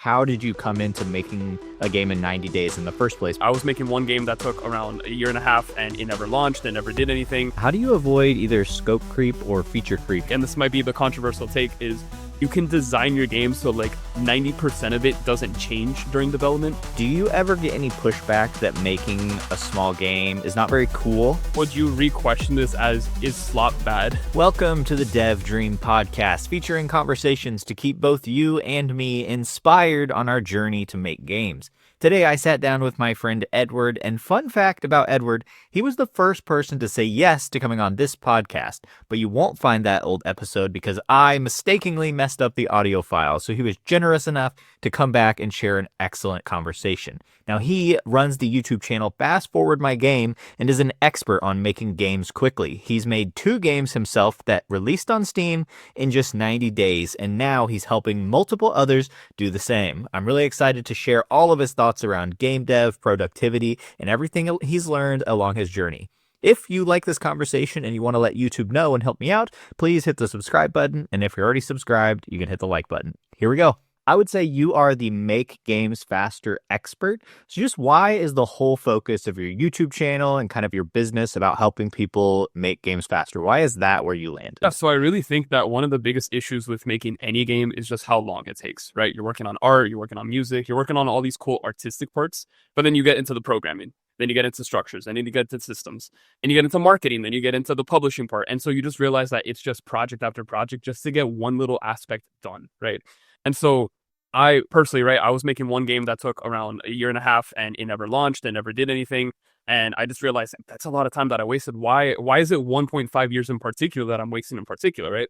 How did you come into making a game in 90 days in the first place? I was making one game that took around a year and a half and it never launched, it never did anything. How do you avoid either scope creep or feature creep? And this might be the controversial take, is you can design your game so like 90% of it doesn't change during development. Do you ever get any pushback that making a small game is not very cool? Would you re-question this as, is Slop bad? Welcome to the Dev Dream Podcast, featuring conversations to keep both you and me inspired on our journey to make games. Today, I sat down with my friend Edward, and fun fact about Edward, he was the first person to say yes to coming on this podcast, but you won't find that old episode because I mistakenly messed up the audio file, so he was generous enough to come back and share an excellent conversation. Now, he runs the YouTube channel Fast Forward My Game and is an expert on making games quickly. He's made 2 games himself that released on Steam in just 90 days, and now he's helping multiple others do the same. I'm really excited to share all of his thoughts around game dev, productivity, and everything he's learned along his journey. If you like this conversation and you want to let YouTube know and help me out, please hit the subscribe button. And if you're already subscribed, you can hit the like button. Here we go. I would say you are the make games faster expert. So just why is the whole focus of your YouTube channel and kind of your business about helping people make games faster? Why is that where you landed? Yeah, so I really think that one of the biggest issues with making any game is just how long it takes, right? You're working on art, you're working on music, you're working on all these cool artistic parts, but then you get into the programming, then you get into structures, then you get into systems, and you get into marketing, then you get into the publishing part. And so you just realize that it's just project after project just to get one little aspect done, right? And so I personally, right, I was making one game that took around a year and a half and it never launched, it never did anything. And I just realized that's a lot of time that I wasted. Why is it 1.5 years in particular that I'm wasting in particular, right?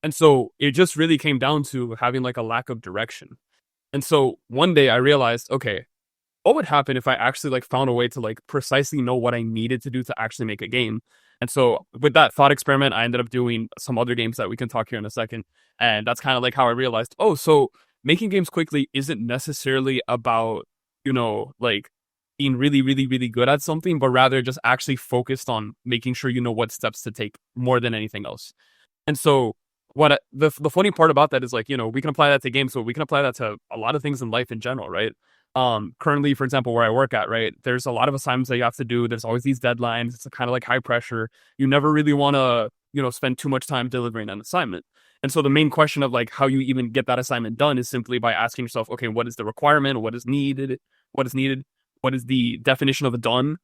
And so it just really came down to having like a lack of direction. And so one day I realized, okay, what would happen if I actually like found a way to like precisely know what I needed to do to actually make a game? And so with that thought experiment, I ended up doing some other games that we can talk here in a second. And that's kind of like how I realized, oh, so making games quickly isn't necessarily about, like being really, really, really good at something, but rather just actually focused on making sure you know what steps to take more than anything else. And so the funny part about that is like, we can apply that to games, so we can apply that to a lot of things in life in general, right? Currently, for example, where I work at, right, there's a lot of assignments that you have to do. There's always these deadlines. It's kind of like high pressure. You never really want to, spend too much time delivering an assignment. And so the main question of like how you even get that assignment done is simply by asking yourself, okay, what is the requirement? What is needed? What is the definition of a done? And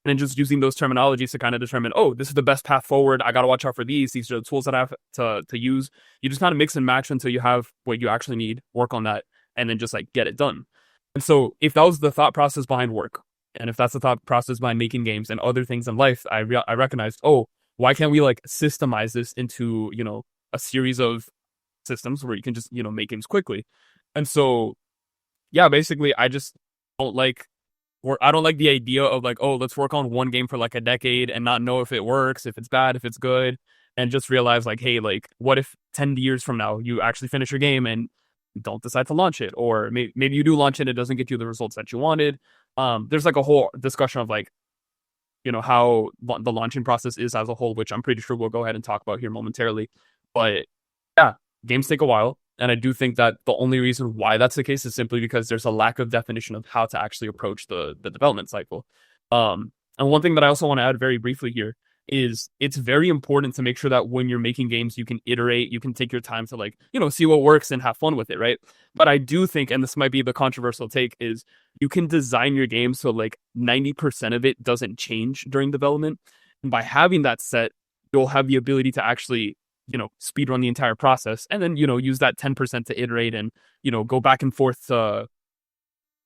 then just using those terminologies to kind of determine, oh, this is the best path forward. I got to watch out for these. These are the tools that I have to use. You just kind of mix and match until you have what you actually need, work on that, and then just like get it done. And so if that was the thought process behind work, and if that's the thought process behind making games and other things in life, I recognized, oh, why can't we like systemize this into, a series of systems where you can just, make games quickly. And so, yeah, basically I just don't like, or I don't like the idea of like, oh, let's work on one game for like a decade and not know if it works, if it's bad, if it's good, and just realize like, hey, like what if 10 years from now you actually finish your game and don't decide to launch it, or maybe you do launch it and it doesn't get you the results that you wanted. There's like a whole discussion of like, how the launching process is as a whole, which I'm pretty sure we'll go ahead and talk about here momentarily. But yeah, games take a while. And I do think that the only reason why that's the case is simply because there's a lack of definition of how to actually approach the development cycle. And one thing that I also want to add very briefly here is it's very important to make sure that when you're making games, you can iterate, you can take your time to like, see what works and have fun with it, right? But I do think, and this might be the controversial take, is you can design your game so like 90% of it doesn't change during development. And by having that set, you'll have the ability to actually, speed run the entire process, and then, use that 10% to iterate and, go back and forth to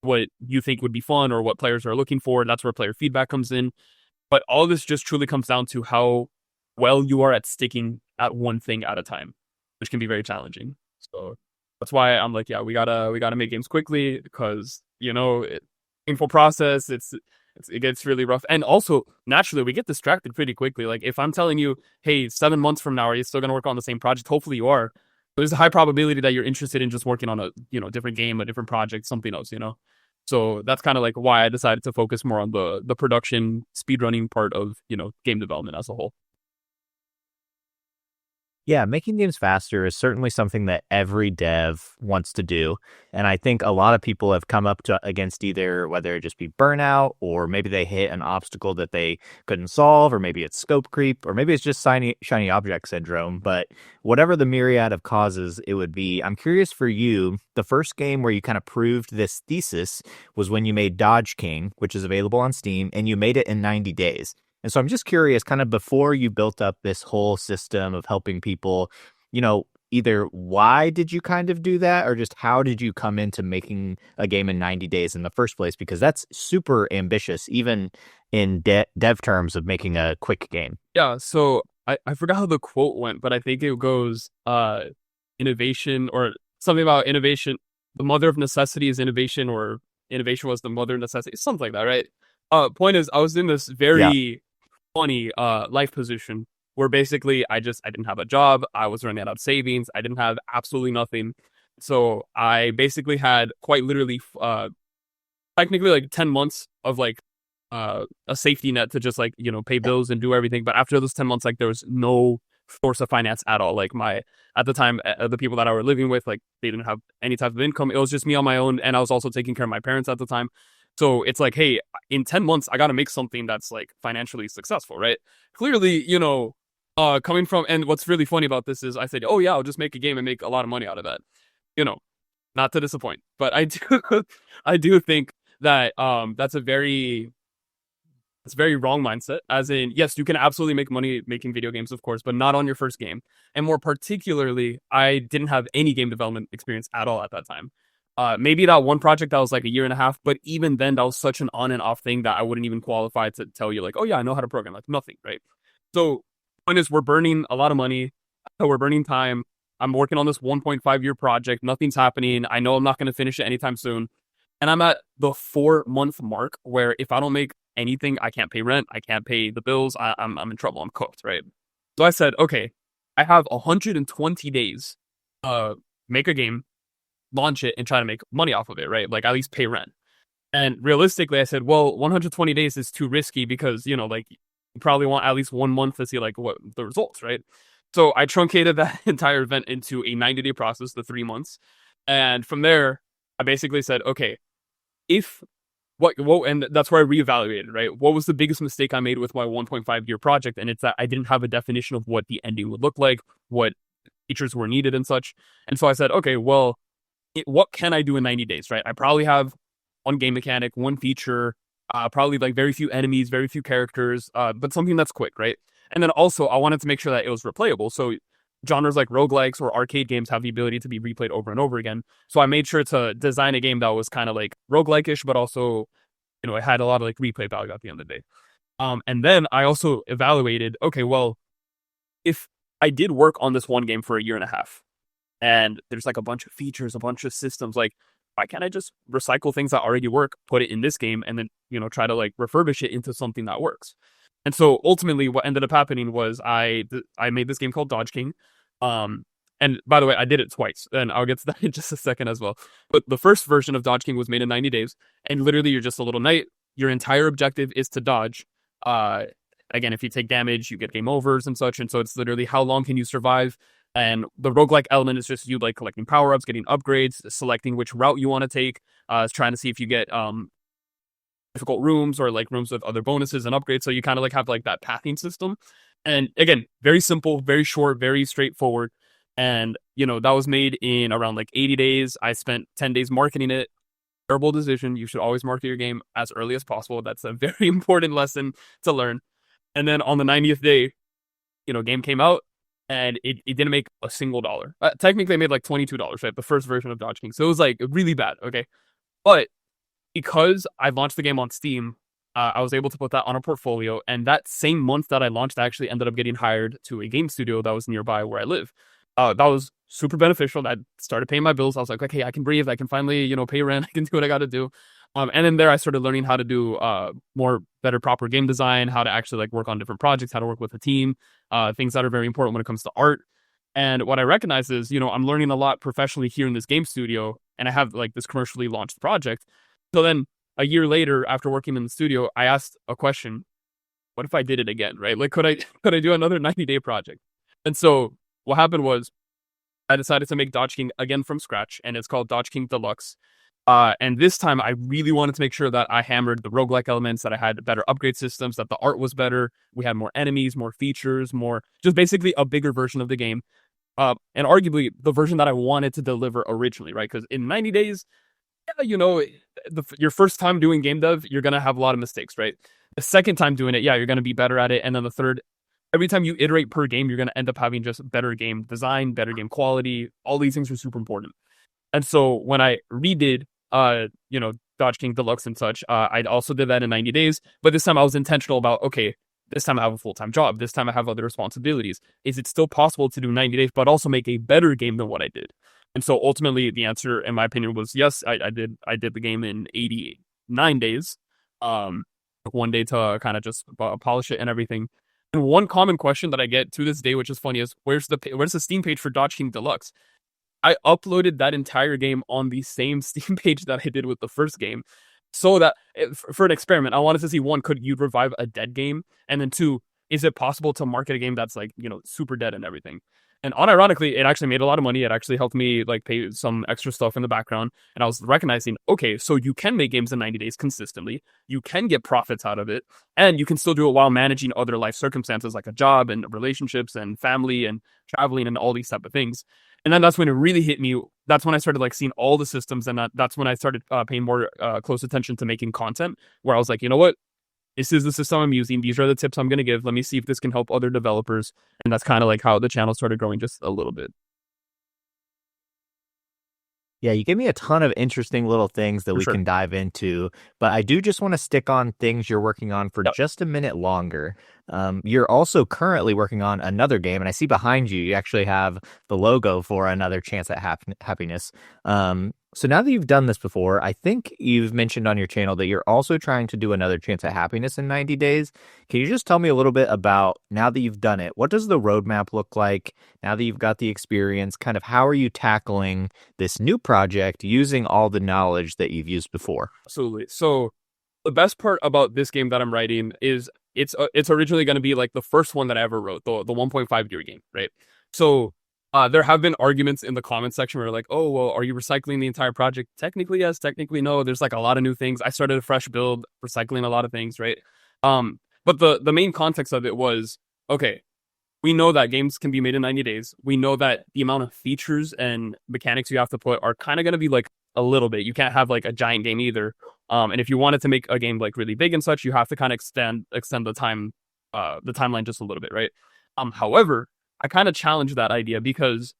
what you think would be fun or what players are looking for. That's where player feedback comes in. But all this just truly comes down to how well you are at sticking at one thing at a time, which can be very challenging. So that's why I'm like, yeah, we gotta make games quickly because, painful process. It gets really rough. And also, naturally, we get distracted pretty quickly. Like, if I'm telling you, hey, 7 months from now, are you still going to work on the same project? Hopefully you are. But there's a high probability that you're interested in just working on a, different game, a different project, something else, So that's kind of like why I decided to focus more on the production, speedrunning part of, game development as a whole. Yeah, making games faster is certainly something that every dev wants to do. And I think a lot of people have come up to against either whether it just be burnout or maybe they hit an obstacle that they couldn't solve, or maybe it's scope creep, or maybe it's just shiny object syndrome. But whatever the myriad of causes it would be, I'm curious for you, the first game where you kind of proved this thesis was when you made Dodge King, which is available on Steam, and you made it in 90 days. And so I'm just curious, kind of before you built up this whole system of helping people, either why did you kind of do that, or just how did you come into making a game in 90 days in the first place? Because that's super ambitious, even in dev terms of making a quick game. Yeah, so I forgot how the quote went, but I think it goes innovation or something about innovation. The mother of necessity is innovation, or innovation was the mother of necessity, something like that, right? Point is, I was in this Yeah. very funny life position where basically I didn't have a job, I was running out of savings, I didn't have absolutely nothing. So I basically had quite literally technically like 10 months of like a safety net to just like, pay bills and do everything. But after those 10 months, like there was no source of finance at all. Like at the time, the people that I were living with, like they didn't have any type of income. It was just me on my own. And I was also taking care of my parents at the time. So it's like, hey, in 10 months, I got to make something that's like financially successful, right? Clearly, coming from, and what's really funny about this is I said, oh yeah, I'll just make a game and make a lot of money out of that. You know, not to disappoint, but I do, I do think that that's a very it's a very wrong mindset. As in, yes, you can absolutely make money making video games, of course, but not on your first game. And more particularly, I didn't have any game development experience at all at that time. Maybe that one project that was like a year and a half, but even then, that was such an on and off thing that I wouldn't even qualify to tell you, like, oh yeah, I know how to program, like nothing, right? So, point is, we're burning a lot of money, we're burning time. I'm working on this 1.5 year project. Nothing's happening. I know I'm not going to finish it anytime soon. And I'm at the 4 month mark where if I don't make anything, I can't pay rent, I can't pay the bills, I'm in trouble, I'm cooked, right? So I said, okay, I have 120 days, make a game, launch it, and try to make money off of it, right? Like at least pay rent. And realistically, I said, well, 120 days is too risky because, like you probably want at least 1 month to see like what the results, right? So I truncated that entire event into a 90-day process, the 3 months. And from there, I basically said, okay, if and that's where I reevaluated, right? What was the biggest mistake I made with my 1.5 year project? And it's that I didn't have a definition of what the ending would look like, what features were needed and such. And so I said, okay, well, what can I do in 90 days, right? I probably have one game mechanic, one feature, probably like very few enemies, very few characters, but something that's quick, right? And then also I wanted to make sure that it was replayable. So genres like roguelikes or arcade games have the ability to be replayed over and over again. So I made sure to design a game that was kind of like roguelike-ish, but also, it had a lot of like replay value at the end of the day. And then I also evaluated, okay, well, if I did work on this one game for a year and a half, and there's like a bunch of features, a bunch of systems, like why can't I just recycle things that already work, put it in this game, and then, try to like refurbish it into something that works? And so ultimately what ended up happening was I made this game called Dodge King. And by the way, I did it twice, and I'll get to that in just a second as well. But the first version of Dodge King was made in 90 days, and literally you're just a little knight. Your entire objective is to dodge. Again, if you take damage, you get game overs and such, and so it's literally how long can you survive. And the roguelike element is just you like collecting power-ups, getting upgrades, selecting which route you want to take, trying to see if you get difficult rooms or like rooms with other bonuses and upgrades. So you kind of like have like that pathing system. And again, very simple, very short, very straightforward. And, that was made in around like 80 days. I spent 10 days marketing it. Terrible decision. You should always market your game as early as possible. That's a very important lesson to learn. And then on the 90th day, game came out and it didn't make a single dollar. Technically, it made like $22, right? The first version of Dodge King. So it was like really bad. Okay. But because I launched the game on Steam, I was able to put that on a portfolio. And that same month that I launched, I actually ended up getting hired to a game studio that was nearby where I live. That was super beneficial. That started paying my bills. I was like, okay, I can breathe. I can finally, pay rent. I can do what I got to do. And then there I started learning how to do more better, proper game design, how to actually like work on different projects, how to work with a team, things that are very important when it comes to art. And what I recognize is, I'm learning a lot professionally here in this game studio, and I have like this commercially launched project. So then a year later, after working in the studio, I asked a question: what if I did it again, right? Like, could I do another 90-day project? And so what happened was I decided to make Dodge King again from scratch, and it's called Dodge King Deluxe. And this time I really wanted to make sure that I hammered the roguelike elements, that I had better upgrade systems, that the art was better. We had more enemies, more features, more just basically a bigger version of the game. And arguably the version that I wanted to deliver originally, right? Because in 90 days, yeah, your first time doing game dev, you're going to have a lot of mistakes, right? The second time doing it, yeah, you're going to be better at it. And then the third, every time you iterate per game, you're going to end up having just better game design, better game quality. All these things are super important. And so when I redid, Dodge King Deluxe and such, I also did that in 90 days. But this time I was intentional about, okay, this time I have a full-time job. This time I have other responsibilities. Is it still possible to do 90 days, but also make a better game than what I did? And so ultimately the answer, in my opinion, was yes, I did the game in 89 days. One day to kind of just polish it and everything. And one common question that I get to this day, which is funny, is where's the Steam page for Dodge King Deluxe? I uploaded that entire game on the same Steam page that I did with the first game, so that for an experiment, I wanted to see, one, could you revive a dead game, and then two, is it possible to market a game that's like super dead and everything? And unironically, it actually made a lot of money. It actually helped me like pay some extra stuff in the background. And I was recognizing, okay, so you can make games in 90 days consistently. You can get profits out of it. And you can still do it while managing other life circumstances like a job and relationships and family and traveling and all these type of things. And then that's when it really hit me. That's when I started like seeing all the systems. And that's when I started paying more close attention to making content, where I was like, you know what? This is the system I'm using. These are the tips I'm going to give. Let me see if this can help other developers. And that's kind of like how the channel started growing just a little bit. Yeah, you gave me a ton of interesting little things that For we sure. can dive into, but I do just want to stick on things you're working on for Yep. just a minute longer. You're also currently working on another game, and I see behind you, you actually have the logo for Another Chance at Happiness. So now that you've done this before, I think you've mentioned on your channel that you're also trying to do Another Chance at Happiness in 90 days. Can you just tell me a little bit about, now that you've done it, what does the roadmap look like? Now that you've got the experience, kind of how are you tackling this new project using all the knowledge that you've used before? Absolutely. So the best part about this game that I'm writing is it's originally going to be like the first one that I ever wrote, the 1.5 year game, right? So there have been arguments in the comment section where like, oh, well, are you recycling the entire project? Technically, yes. Technically, no. There's like a lot of new things. I started a fresh build, recycling a lot of things, right? But the main context of it was, okay, we know that games can be made in 90 days. We know that the amount of features and mechanics you have to put are kind of going to be like a little bit. You can't have like a giant game either. And if you wanted to make a game like really big and such, you have to kind of extend the timeline just a little bit, right? However, I kind of challenged that idea, because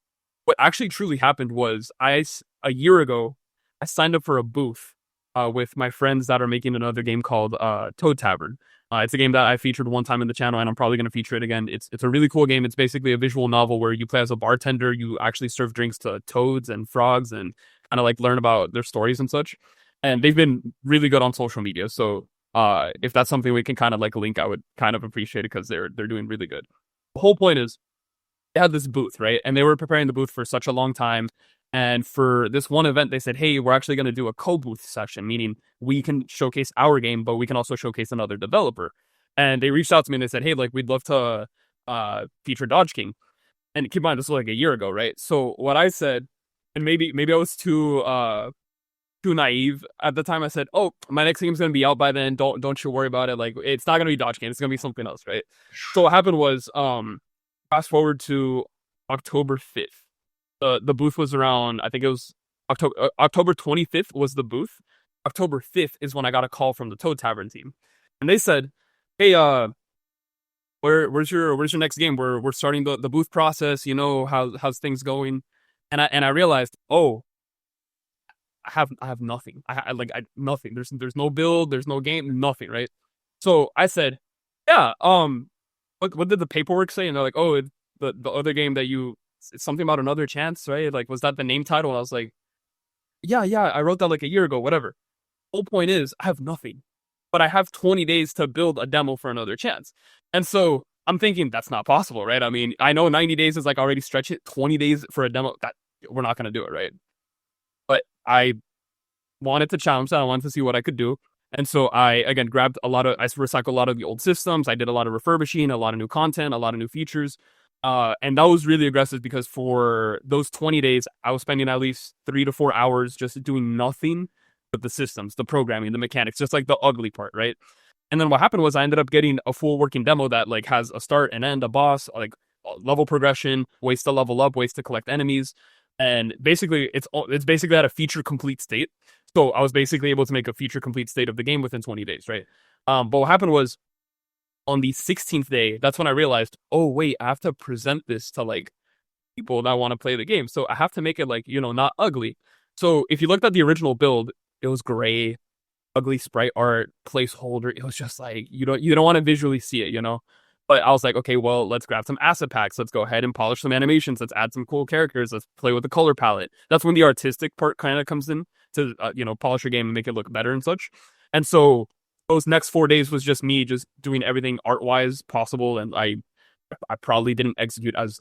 what actually truly happened was a year ago, I signed up for a booth with my friends that are making another game called Toad Tavern. It's a game that I featured one time in the channel, and I'm probably going to feature it again. It's a really cool game. It's basically a visual novel where you play as a bartender. You actually serve drinks to toads and frogs and kind of like learn about their stories and such. And they've been really good on social media. So if that's something we can kind of like link, I would kind of appreciate it, because they're doing really good. The whole point is, they had this booth, right? And they were preparing the booth for such a long time. And for this one event, they said, hey, we're actually going to do a co-booth session, meaning we can showcase our game, but we can also showcase another developer. And they reached out to me and they said, hey, like, we'd love to feature Dodge King. And keep in mind, this was like a year ago, right? So what I said, and maybe I was too naive at the time. I said, oh, my next game's going to be out by then. Don't you worry about it. Like, it's not going to be Dodge King. It's going to be something else, right? So what happened was, fast forward to October 5th. The booth was around, I think it was October 25th was the booth. October 5th is when I got a call from the Toad Tavern team. And they said, hey, where's your next game? We're starting the booth process, how's things going? And I realized, oh, I have nothing. I nothing. There's no build, there's no game, nothing, right? So I said, yeah, what did the paperwork say? And they're like, oh, the other game that it's something about Another Chance, right? Like, was that the name title? And I was like, yeah, I wrote that like a year ago, whatever. Whole point is, I have nothing, but I have 20 days to build a demo for Another Chance. And so I'm thinking that's not possible, right? I mean, I know 90 days is like already stretch it. 20 days for a demo, that we're not going to do it, right? But I wanted to challenge that. I wanted to see what I could do. And so I, again, I recycled a lot of the old systems. I did a lot of refurbishing, a lot of new content, a lot of new features. And that was really aggressive because for those 20 days, I was spending at least 3 to 4 hours just doing nothing but the systems, the programming, the mechanics, just like the ugly part, right? And then what happened was I ended up getting a full working demo that like has a start and end, a boss, like level progression, ways to level up, ways to collect enemies, and basically it's basically at a feature complete state. So I was basically able to make a feature complete state of the game within 20 days, right? But what happened was on the 16th day, that's when I realized, oh wait, I have to present this to like people that want to play the game. So I have to make it like, not ugly. So if you looked at the original build, it was gray, ugly sprite art, placeholder. It was just like you don't want to visually see it. But I was like, okay, well, let's grab some asset packs. Let's go ahead and polish some animations. Let's add some cool characters. Let's play with the color palette. That's when the artistic part kind of comes in to polish your game and make it look better and such. And so those next 4 days was just me just doing everything art wise possible, and I probably didn't execute as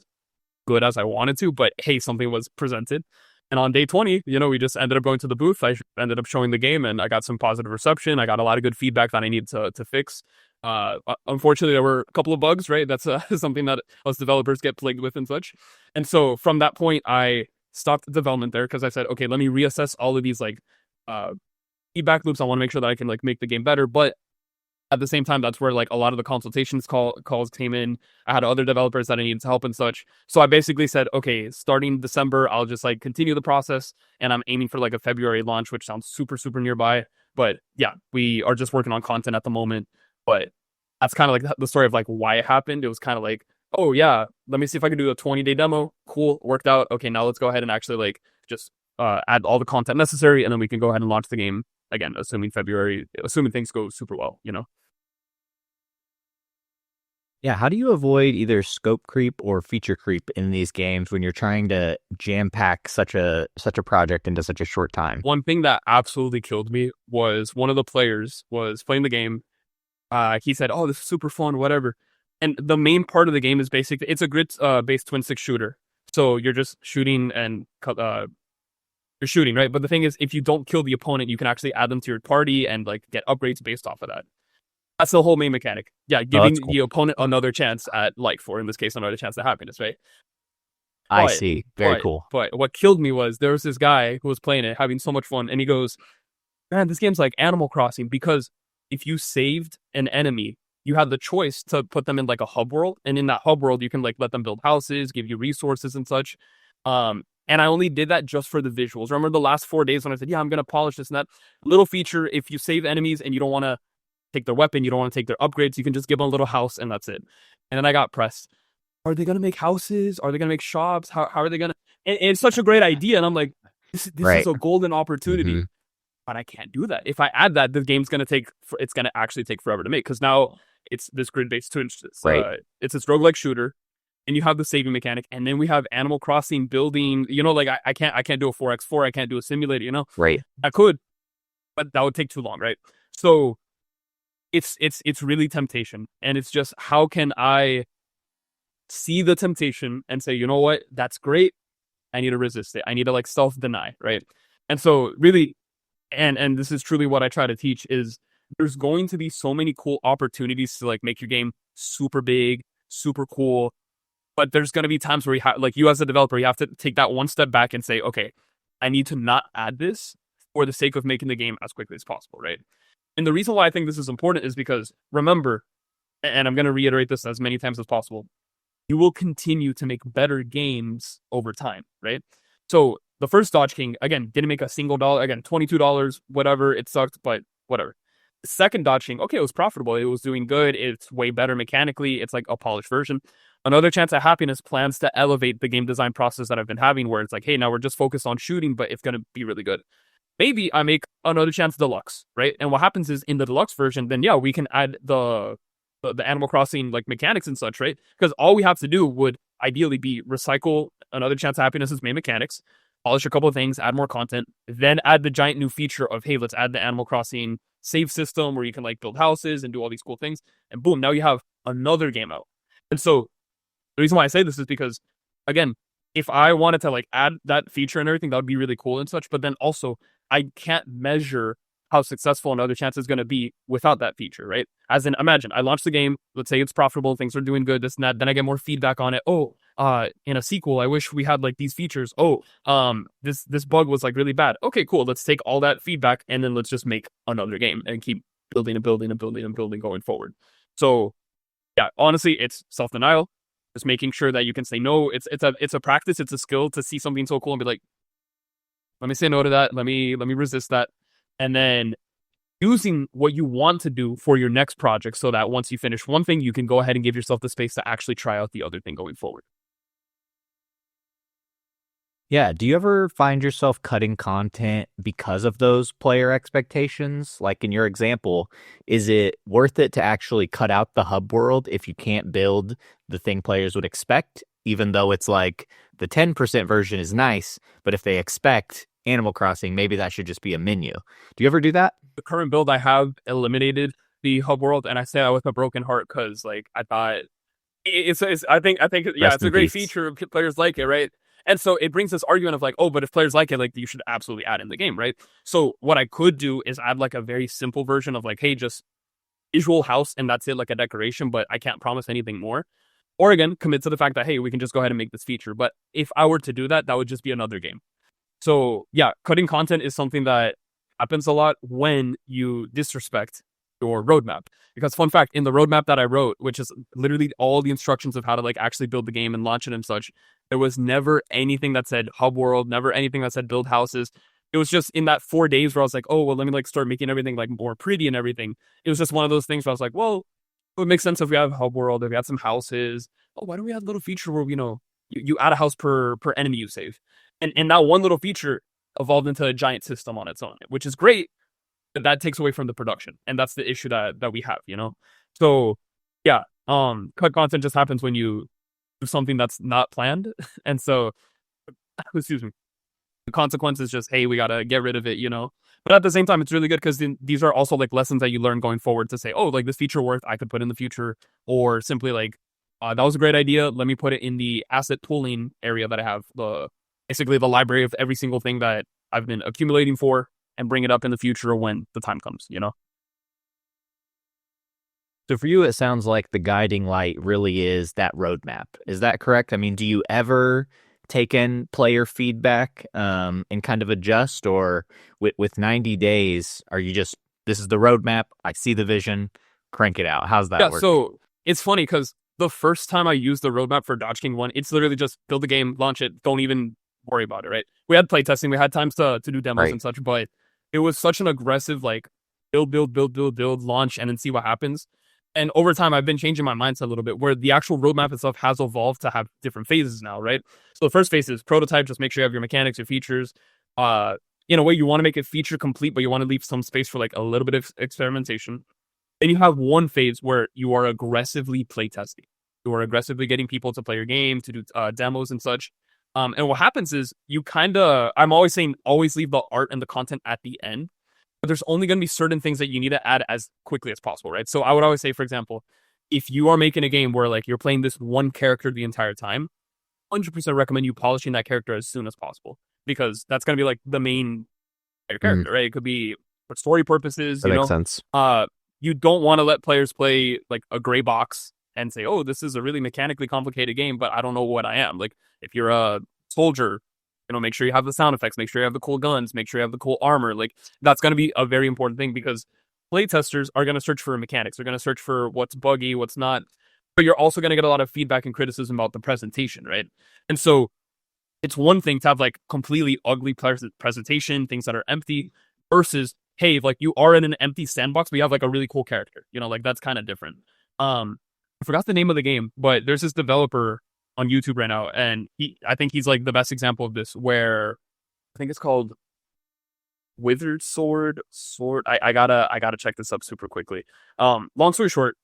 good as I wanted to, but hey, something was presented. And on day 20, we just ended up going to the booth. I ended up showing the game and I got some positive reception. I got a lot of good feedback that I needed to fix. Unfortunately, there were a couple of bugs, right? That's something that us developers get plagued with and such. And so from that point, I stopped development there because I said, okay, let me reassess all of these like feedback loops. I want to make sure that I can like make the game better. But at the same time, that's where like a lot of the consultations calls came in. I had other developers that I needed help and such. So I basically said, okay, starting December, I'll just like continue the process, and I'm aiming for like a February launch, which sounds super, super nearby. But yeah, we are just working on content at the moment. But that's kind of like the story of like why it happened. It was kind of like, oh yeah, let me see if I can do a 20-day demo. Cool, worked out. Okay, now let's go ahead and actually like just add all the content necessary, and then we can go ahead and launch the game. Again, assuming things go super well. Yeah, how do you avoid either scope creep or feature creep in these games when you're trying to jam pack such a project into such a short time? One thing that absolutely killed me was one of the players was playing the game. He said, "Oh, this is super fun, whatever." And the main part of the game is basically it's a grid based twin stick shooter. So you're just shooting and you're shooting, right? But the thing is, if you don't kill the opponent, you can actually add them to your party and like get upgrades based off of that. That's the whole main mechanic. Yeah, giving the opponent another chance at life, or in this case, another chance at happiness, right? I see. Very cool. But what killed me was there was this guy who was playing it, having so much fun, and he goes, "Man, this game's like Animal Crossing, because if you saved an enemy, you had the choice to put them in like a hub world, and in that hub world, you can like let them build houses, give you resources and such." And I only did that just for the visuals. Remember the last 4 days when I said, "Yeah, I'm gonna polish this and that little feature. If you save enemies and you don't want to take their weapon, you don't want to take their upgrades, you can just give them a little house and that's it." And then I got pressed. Are they going to make houses? Are they going to make shops? How are they going to? And it's such a great idea. And I'm like, this Right. is a golden opportunity. Mhm. But I can't do that. If I add that, the game's going to it's going to actually take forever to make, because now it's this grid-based twin. Right. It's this roguelike shooter, and you have the saving mechanic, and then we have Animal Crossing building. Like I can't do a 4x4. I can't do a simulator. Right. I could, but that would take too long, right? So it's really temptation, and it's just how can I see the temptation and say, you know what, that's great, I need to resist it, I need to like self-deny, right? And so really, and this is truly what I try to teach, is there's going to be so many cool opportunities to like make your game super big, super cool, but there's going to be times where you have, like, you as a developer, you have to take that one step back and say, okay, I need to not add this for the sake of making the game as quickly as possible, right? And the reason why I think this is important is because, remember, and I'm going to reiterate this as many times as possible, you will continue to make better games over time, right? So the first Dodge King, again, didn't make a single dollar. Again, $22, whatever. It sucked, but whatever. The second Dodge King, okay, it was profitable. It was doing good. It's way better mechanically. It's like a polished version. Another Chance at Happiness plans to elevate the game design process that I've been having, where it's like, hey, now we're just focused on shooting, but it's going to be really good. Maybe I make Another Chance Deluxe, right? And what happens is, in the Deluxe version, then yeah, we can add the Animal Crossing like mechanics and such, right? Because all we have to do would ideally be recycle Another Chance of Happiness's main mechanics, polish a couple of things, add more content, then add the giant new feature of, hey, let's add the Animal Crossing save system where you can like build houses and do all these cool things, and boom, now you have another game out. And so the reason why I say this is because, again, if I wanted to like add that feature and everything, that would be really cool and such, but then also I can't measure how successful Another Chance is going to be without that feature, right? As in, imagine I launch the game, let's say it's profitable, things are doing good, this and that, then I get more feedback on it. Oh, in a sequel, I wish we had like these features. Oh, this bug was like really bad. Okay, cool. Let's take all that feedback and then let's just make another game and keep building and building and building and building going forward. So yeah, honestly, it's self-denial. Just making sure that you can say no. It's a practice, it's a skill to see something so cool and be like, let me say no to that. Let me resist that. And then using what you want to do for your next project so that once you finish one thing, you can go ahead and give yourself the space to actually try out the other thing going forward. Yeah, do you ever find yourself cutting content because of those player expectations? Like in your example, is it worth it to actually cut out the hub world if you can't build the thing players would expect, even though it's like the 10% version is nice, but if they expect Animal Crossing, maybe that should just be a menu. Do you ever do that? The current build, I have eliminated the hub world, and I say that with a broken heart because like I thought I think yeah, Rest it's a in great peace. feature. Players like it, right? And so it brings this argument of like, oh, but if players like it, like you should absolutely add in the game, right? So what I could do is add like a very simple version of like, hey, just visual house and that's it, like a decoration, but I can't promise anything more. Or again, commit to the fact that hey, we can just go ahead and make this feature. But if I were to do that, that would just be another game. So yeah, cutting content is something that happens a lot when you disrespect your roadmap. Because fun fact, in the roadmap that I wrote, which is literally all the instructions of how to like actually build the game and launch it and such, there was never anything that said hub world, never anything that said build houses. It was just in that 4 days where I was like, oh well, let me like start making everything like more pretty and everything. It was just one of those things where I was like, well, it would make sense if we have hub world, if we had some houses. Oh, why don't we have a little feature where you add a house per enemy you save? And that one little feature evolved into a giant system on its own, which is great, but that takes away from the production. And that's the issue that we have, you know? So yeah, cut content just happens when you do something that's not planned. And so excuse me. The consequence is just, hey, we gotta get rid of it, you know? But at the same time, it's really good because these are also like lessons that you learn going forward to say, oh, like this feature worth I could put in the future, or simply like, that was a great idea. Let me put it in the asset pooling area that I have, basically the library of every single thing that I've been accumulating for, and bring it up in the future when the time comes, you know? So for you, it sounds like the guiding light really is that roadmap. Is that correct? I mean, do you ever take in player feedback and kind of adjust, or with 90 days, are you just, this is the roadmap, I see the vision, crank it out? How's that Yeah, work? so it's funny because the first time I used the roadmap for Dodge King 1, it's literally just build the game, launch it, don't even worry about it, right? We had playtesting, we had times to do demos Right. and such, but it was such an aggressive, like, build, launch, and then see what happens. And over time, I've been changing my mindset a little bit, where the actual roadmap itself has evolved to have different phases now, right? So the first phase is prototype, just make sure you have your mechanics, your features. In a way, you want to make it feature complete, but you want to leave some space for like a little bit of experimentation. Then you have one phase where you are aggressively playtesting. You are aggressively getting people to play your game, to do demos and such. And what happens is you kind of, I'm always saying, always leave the art and the content at the end. But there's only going to be certain things that you need to add as quickly as possible, right? So I would always say, for example, if you are making a game where like you're playing this one character the entire time, 100% recommend you polishing that character as soon as possible, because that's going to be like the main character, right? It could be for story purposes, That you makes know. sense. You don't want to let players play like a gray box and say, oh, this is a really mechanically complicated game, but I don't know what I am. Like if you're a soldier, you know, make sure you have the sound effects, make sure you have the cool guns, make sure you have the cool armor. Like that's going to be a very important thing, because playtesters are going to search for mechanics. They're going to search for what's buggy, what's not. But you're also going to get a lot of feedback and criticism about the presentation, right? And so it's one thing to have like completely ugly presentation, things that are empty, versus, hey, like you are in an empty sandbox, but you have like a really cool character, you know, like that's kind of different. I forgot the name of the game, but there's this developer on YouTube right now, and I think he's like the best example of this, where I think it's called Withered Sword. I gotta check this up super quickly. Long story short,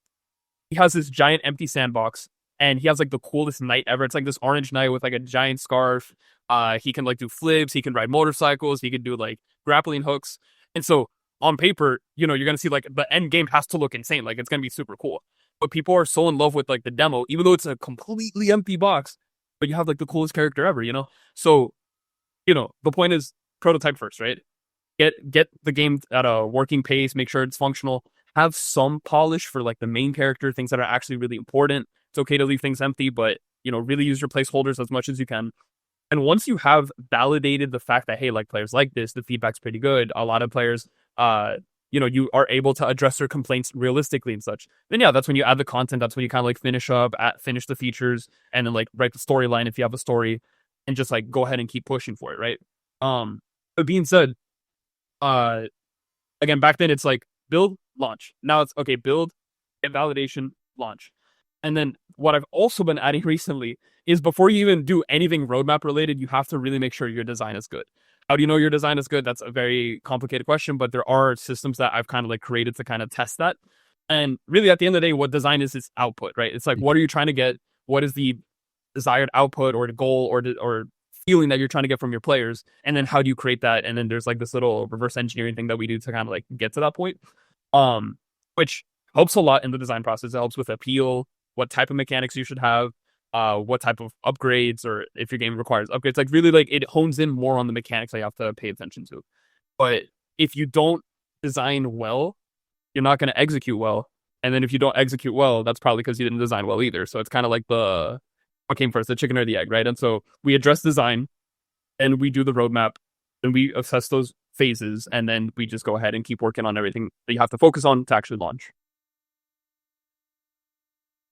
he has this giant empty sandbox, and he has like the coolest knight ever. It's like this orange knight with like a giant scarf. He can like do flips, he can ride motorcycles, he can do like grappling hooks. And so on paper, you know, you're gonna see like the end game has to look insane, like it's gonna be super cool. But people are so in love with like the demo, even though it's a completely empty box, but you have like the coolest character ever, you know? So, you know, the point is prototype first, right? Get the game at a working pace, make sure it's functional, have some polish for like the main character, things that are actually really important. It's okay to leave things empty, but really use your placeholders as much as you can. And once you have validated the fact that, hey, like players like this, the feedback's pretty good, a lot of players, you are able to address their complaints realistically and such, then yeah, that's when you add the content. That's when you kind of like finish the features, and then like write the storyline if you have a story, and just like go ahead and keep pushing for it, right? But being said, uh, again, back then it's like build, launch. Now it's okay, build, get validation, launch. And then what I've also been adding recently is before you even do anything roadmap related, you have to really make sure your design is good. How do you know your design is good? That's a very complicated question, but there are systems that I've kind of like created to kind of test that. And really at the end of the day, what design is output, right? It's like, what are you trying to get? What is the desired output or the goal or feeling that you're trying to get from your players? And then how do you create that? And then there's like this little reverse engineering thing that we do to kind of like get to that point. Which helps a lot in the design process. It helps with appeal, what type of mechanics you should have, what type of upgrades, or if your game requires upgrades. Like really, like it hones in more on the mechanics that you have to pay attention to. But if you don't design well, you're not going to execute well. And then if you don't execute well, that's probably because you didn't design well either. So it's kind of like what came first, the chicken or the egg, right? And so we address design, and we do the roadmap, and we assess those phases, and then we just go ahead and keep working on everything that you have to focus on to actually launch.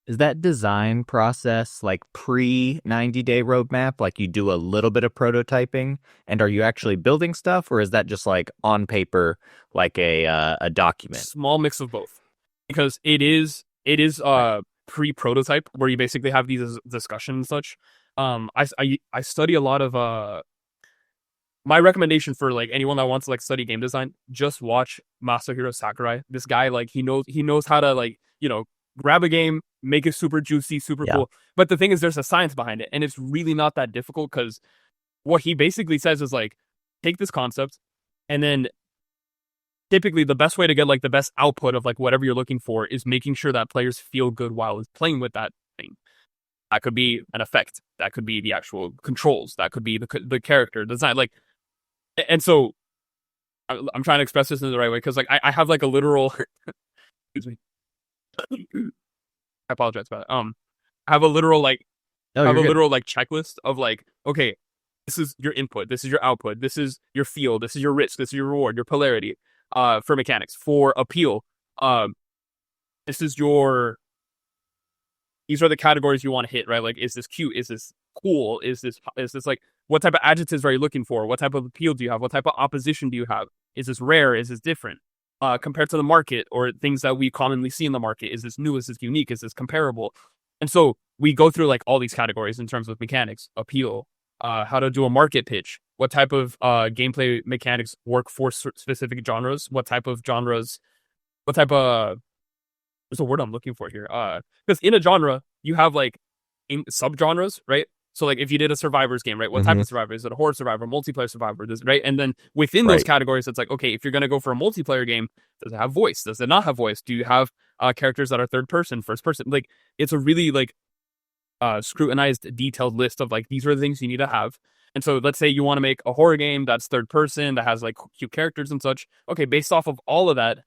Is that design process like pre 90-day roadmap? Like you do a little bit of prototyping, and are you actually building stuff, or is that just like on paper, like a document? Small mix of both, because it is pre-prototype where you basically have these discussions and such. I study a lot of my recommendation for like anyone that wants to like study game design, just watch Masahiro Sakurai. This guy, like he knows how to like, grab a game, make it super juicy, super cool. But the thing is, there's a science behind it, and it's really not that difficult, because what he basically says is like, take this concept, and then typically the best way to get like the best output of like whatever you're looking for is making sure that players feel good while playing with that thing. That could be an effect. That could be the actual controls. That could be the character design. Like, and so I'm trying to express this in the right way, because like I have like a literal excuse me. I apologize about that. I have a literal like like checklist of like, okay, this is your input, this is your output, this is your feel, this is your risk, this is your reward, your polarity, for mechanics, for appeal. This is these are the categories you want to hit, right? Like, is this cute? Is this cool? Is this like, what type of adjectives are you looking for? What type of appeal do you have? What type of opposition do you have? Is this rare? Is this different? Compared to the market, or things that we commonly see in the market? Is this new? Is this unique? Is this comparable? And so we go through like all these categories in terms of mechanics, appeal, how to do a market pitch, what type of gameplay mechanics work for specific genres, what type of there's a word I'm looking for here. Because in a genre, you have like subgenres, right? So like if you did a survivors game, right? What type of survivor? Is it a horde survivor, multiplayer survivor, right? And then within those categories, it's like, okay, if you're going to go for a multiplayer game, does it have voice? Does it not have voice? Do you have characters that are third person, first person? Like, it's a really like scrutinized, detailed list of like, these are the things you need to have. And so let's say you want to make a horror game that's third person, that has like cute characters and such. Okay, based off of all of that,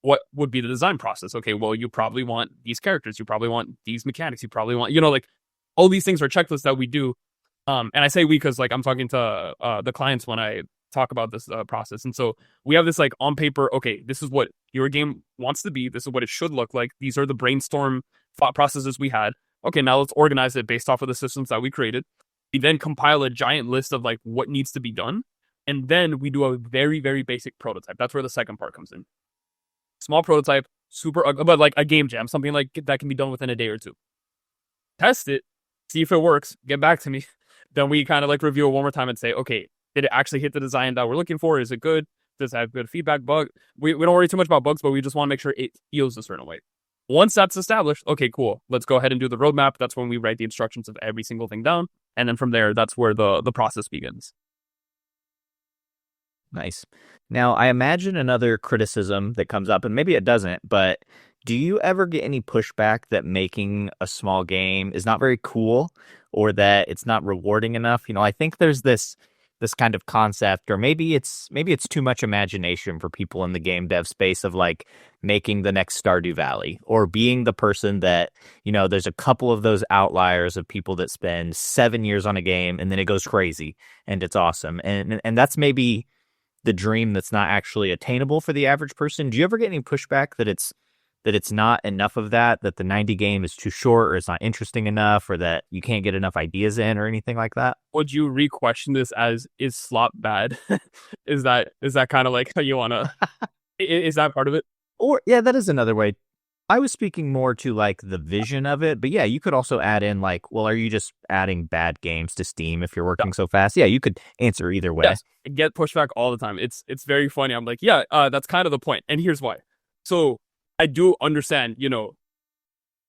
what would be the design process? Okay, well, you probably want these characters, you probably want these mechanics, you probably want, like, all these things are checklists that we do. And I say we because like I'm talking to the clients when I talk about this process. And so we have this like on paper, okay, this is what your game wants to be, this is what it should look like, these are the brainstorm thought processes we had. Okay, now let's organize it based off of the systems that we created. We then compile a giant list of like what needs to be done, and then we do a very, very basic prototype. That's where the second part comes in. Small prototype, super, but like a game jam, something like that can be done within a day or two. Test it, see if it works, get back to me. Then we kind of like review it one more time and say, okay, did it actually hit the design that we're looking for? Is it good? Does it have good feedback? We don't worry too much about bugs, but we just want to make sure it feels a certain way. Once that's established, okay, cool. Let's go ahead and do the roadmap. That's when we write the instructions of every single thing down. And then from there, that's where the process begins. Nice. Now, I imagine another criticism that comes up, and maybe it doesn't, but do you ever get any pushback that making a small game is not very cool, or that it's not rewarding enough? I think there's this this kind of concept, or maybe it's too much imagination for people in the game dev space of like making the next Stardew Valley or being the person that, there's a couple of those outliers of people that spend 7 years on a game and then it goes crazy and it's awesome. And that's maybe the dream that's not actually attainable for the average person. Do you ever get any pushback that it's not enough of that the 90 game is too short, or it's not interesting enough, or that you can't get enough ideas in, or anything like that? Would you re-question this as, is Slop bad? Is that kind of like how you want to, is that part of it? Or yeah, that is another way. I was speaking more to like the vision of it, but yeah, you could also add in like, well, are you just adding bad games to Steam if you're working so fast? Yeah, you could answer either way. Yes, I get pushback all the time. It's very funny. I'm like, yeah, that's kind of the point. And here's why. So I do understand,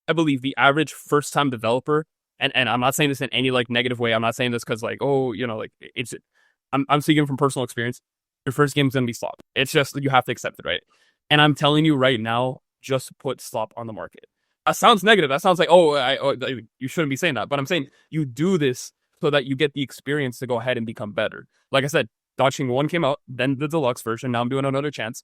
I believe the average first time developer, and I'm not saying this in any like negative way. I'm not saying this because like, oh, like I'm speaking from personal experience. Your first game is going to be Slop. It's just, you have to accept it, right? And I'm telling you right now, just put Slop on the market. That sounds negative. That sounds like, you shouldn't be saying that. But I'm saying you do this so that you get the experience to go ahead and become better. Like I said, Dodging 1 came out, then the deluxe version. Now I'm doing another chance.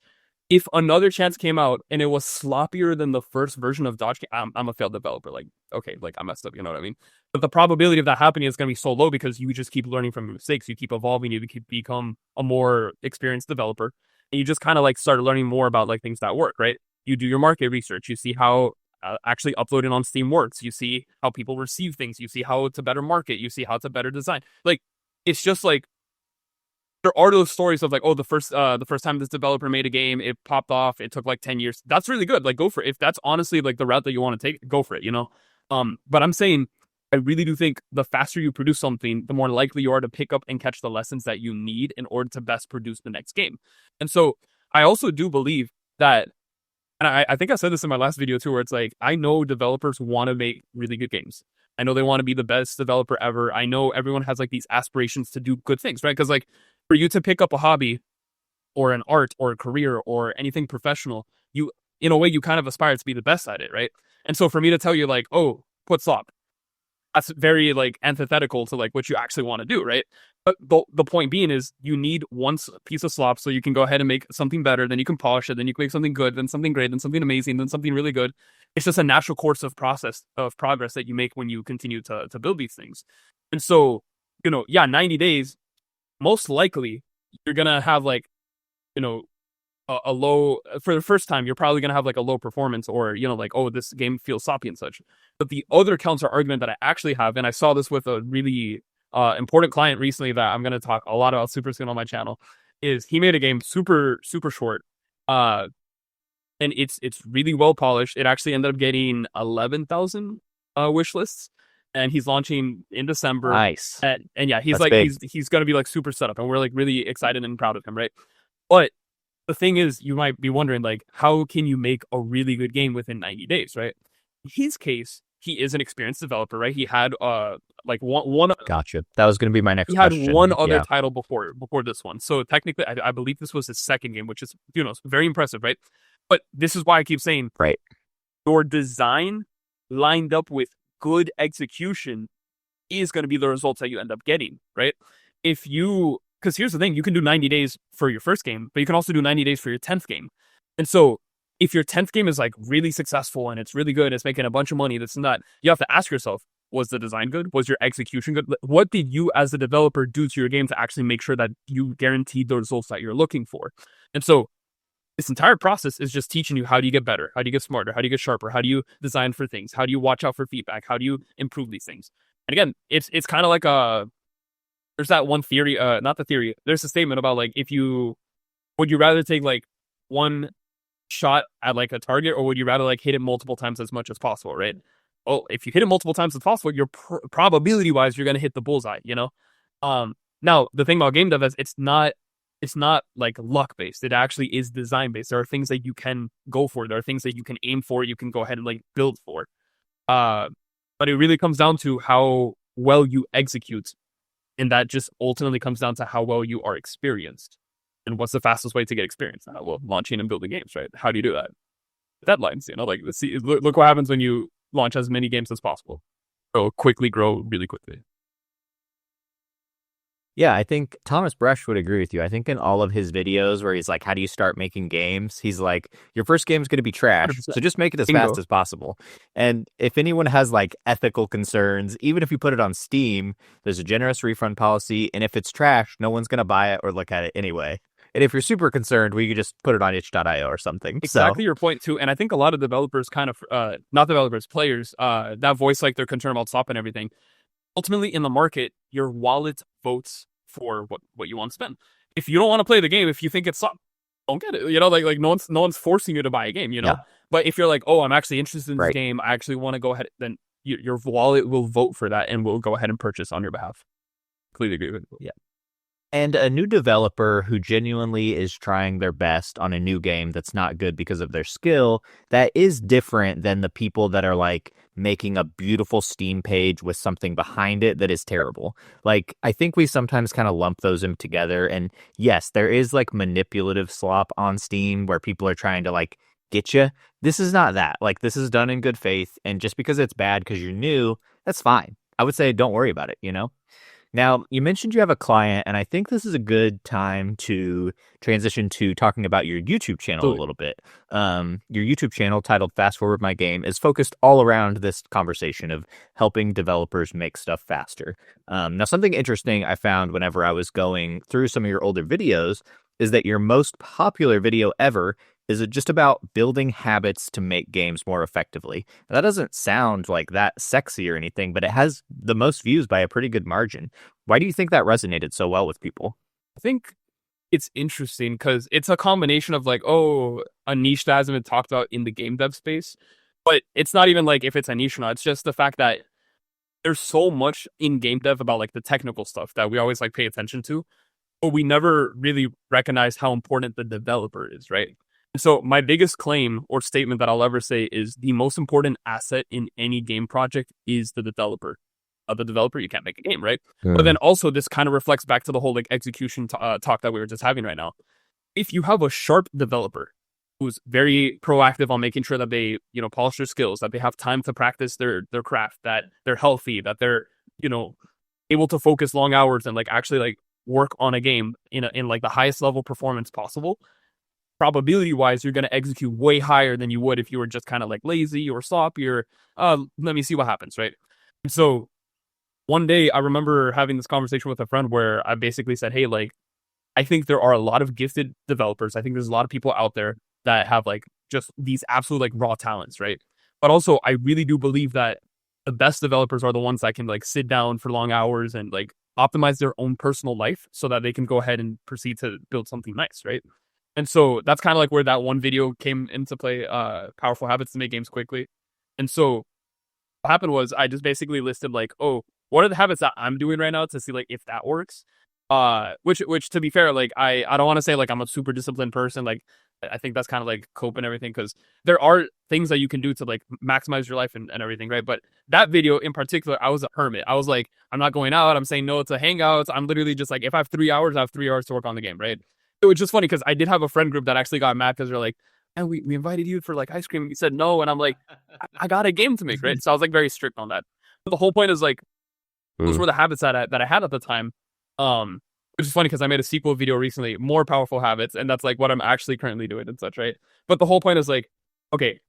If another chance came out and it was sloppier than the first version of Dodge, I'm a failed developer. Like, okay, like I messed up, you know what I mean? But the probability of that happening is going to be so low because you just keep learning from your mistakes. You keep evolving. You keep become a more experienced developer. And you just kind of like start learning more about like things that work, right? You do your market research. You see how actually uploading on Steam works. You see how people receive things. You see how to better market. You see how to better design. Like, it's just like, there are those stories of like, oh, the first time this developer made a game, it popped off, it took like 10 years. That's really good. Like, go for it. If that's honestly like the route that you want to take, go for it, But I'm saying, I really do think the faster you produce something, the more likely you are to pick up and catch the lessons that you need in order to best produce the next game. And so I also do believe that, and I think I said this in my last video too, where it's like, I know developers want to make really good games. I know they want to be the best developer ever. I know everyone has like these aspirations to do good things, right? Because like, for you to pick up a hobby or an art or a career or anything professional, you, in a way, you kind of aspire to be the best at it, right? And so for me to tell you like, oh, put Slop, that's very like antithetical to like what you actually want to do, right? But the point being is, you need one piece of Slop so you can go ahead and make something better, then you can polish it, then you can make something good, then something great, then something amazing, then something really good. It's just a natural course of progress that you make when you continue to build these things. And so, 90 days, most likely you're gonna have like, a low, for the first time, you're probably gonna have like a low performance, or like, oh, this game feels sloppy and such. But the other counter argument that I actually have, and I saw this with a really important client recently that I'm gonna talk a lot about super soon on my channel, is he made a game super short, and it's really well polished. It actually ended up getting 11,000 wish lists. And he's launching in December. Nice. And yeah, he's That's like, big. he's going to be like super set up, and we're like really excited and proud of him, right? But the thing is, you might be wondering like, how can you make a really good game within 90 days, right? In his case, he is an experienced developer, right? He had like one Gotcha. That was going to be my next he had question. one other Yeah. title before this one. So technically, I believe this was his second game, which is, very impressive, right? But this is why I keep saying, Right. your design lined up with good execution is going to be the results that you end up getting, right? Because here's the thing, you can do 90 days for your first game, but you can also do 90 days for your 10th game. And so if your 10th game is like really successful and it's really good, it's making a bunch of money, this and that, you have to ask yourself, was the design good? Was your execution good? What did you as a developer do to your game to actually make sure that you guaranteed the results that you're looking for? And so this entire process is just teaching you, how do you get better? How do you get smarter? How do you get sharper? How do you design for things? How do you watch out for feedback? How do you improve these things? And again, it's kind of like there's that one theory, not the theory, there's a statement about like, would you rather take like one shot at like a target, or would you rather like hit it multiple times as much as possible, right? Well, if you hit it multiple times as possible, you're probability wise, you're going to hit the bullseye, Now, the thing about game dev is it's not like luck based. It actually is design based. There are things that you can go for. There are things that you can aim for. You can go ahead and like build for. But it really comes down to how well you execute. And that just ultimately comes down to how well you are experienced. And what's the fastest way to get experience? Well, launching and building games, right? How do you do that? Deadlines, like look what happens when you launch as many games as possible. So quickly grow really quickly. Yeah, I think Thomas Bresch would agree with you. I think in all of his videos where he's like, how do you start making games? He's like, your first game is going to be trash. 100%. So just make it as fast Bingo. as possible. And if anyone has like ethical concerns, even if you put it on Steam, there's a generous refund policy. And if it's trash, no one's going to buy it or look at it anyway. And if you're super concerned, we could just put it on itch.io or something. So Exactly your point too. And I think a lot of developers kind of, not developers, players, that voice like they're concerned about Slop and everything. Ultimately in the market, your wallet votes for what you want to spend. If you don't want to play the game, if you think it's Slop, don't get it. You know, like no one's forcing you to buy a game, you know? yeah, But if you're like, oh, I'm actually interested in this right. game, I actually want to go ahead, then your wallet will vote for that and will go ahead and purchase on your behalf. Completely agree with you. Yeah. And a new developer who genuinely is trying their best on a new game that's not good because of their skill, that is different than the people that are like making a beautiful Steam page with something behind it that is terrible. Like, I think we sometimes kind of lump those in together. And yes, there is like manipulative slop on Steam where people are trying to like get you. This is not that. Like, this is done in good faith. And just because it's bad because you're new, that's fine. I would say don't worry about it, you know? Now, you mentioned you have a client, and I think this is a good time to transition to talking about your YouTube channel a Absolutely. little bit. Your YouTube channel, titled Fast Forward My Game, is focused all around this conversation of helping developers make stuff faster. Now, something interesting I found whenever I was going through some of your older videos is that your most popular video ever is just about building habits to make games more effectively. Now, that doesn't sound like that sexy or anything, but it has the most views by a pretty good margin. Why do you think that resonated so well with people? I think it's interesting because it's a combination of like, oh, a niche that hasn't been talked about in the game dev space. But it's not even like if it's a niche or not. It's just the fact that there's so much in game dev about like the technical stuff that we always like pay attention to, but we never really recognize how important the developer is, right? And so my biggest claim or statement that I'll ever say is the most important asset in any game project is the developer. The developer, you can't make a game, right? But then also this kind of reflects back to the whole like execution talk that we were just having right now. If you have a sharp developer who's very proactive on making sure that they, polish their skills, that they have time to practice their craft, that they're healthy, that they're, able to focus long hours and like actually like work on a game in like the highest level performance possible, probability wise, you're going to execute way higher than you would if you were just kind of like lazy or sloppy or let me see what happens, right? And so one day I remember having this conversation with a friend where I basically said, hey, like, I think there are a lot of gifted developers. I think there's a lot of people out there that have like just these absolute like raw talents, right? But also I really do believe that the best developers are the ones that can like sit down for long hours and like optimize their own personal life so that they can go ahead and proceed to build something nice, right? And so that's kind of like where that one video came into play, powerful habits to make games quickly. And so what happened was I just basically listed like, oh, what are the habits that I'm doing right now to see like if that works? Which to be fair, like I don't want to say like I'm a super disciplined person. Like I think that's kind of like cope and everything because there are things that you can do to like maximize your life and everything, right? But that video in particular, I was a hermit. I was like, I'm not going out. I'm saying no to hangouts. I'm literally just like, if I have 3 hours, I have 3 hours to work on the game, right? It was just funny because I did have a friend group that actually got mad because they're like, and we invited you for like ice cream. And you said no. And I'm like, I got a game to make, right? So I was like very strict on that. But the whole point is like, those were the habits that I had at the time. Which is funny because I made a sequel video recently, more powerful habits, and that's like what I'm actually currently doing and such, right? But the whole point is like, okay,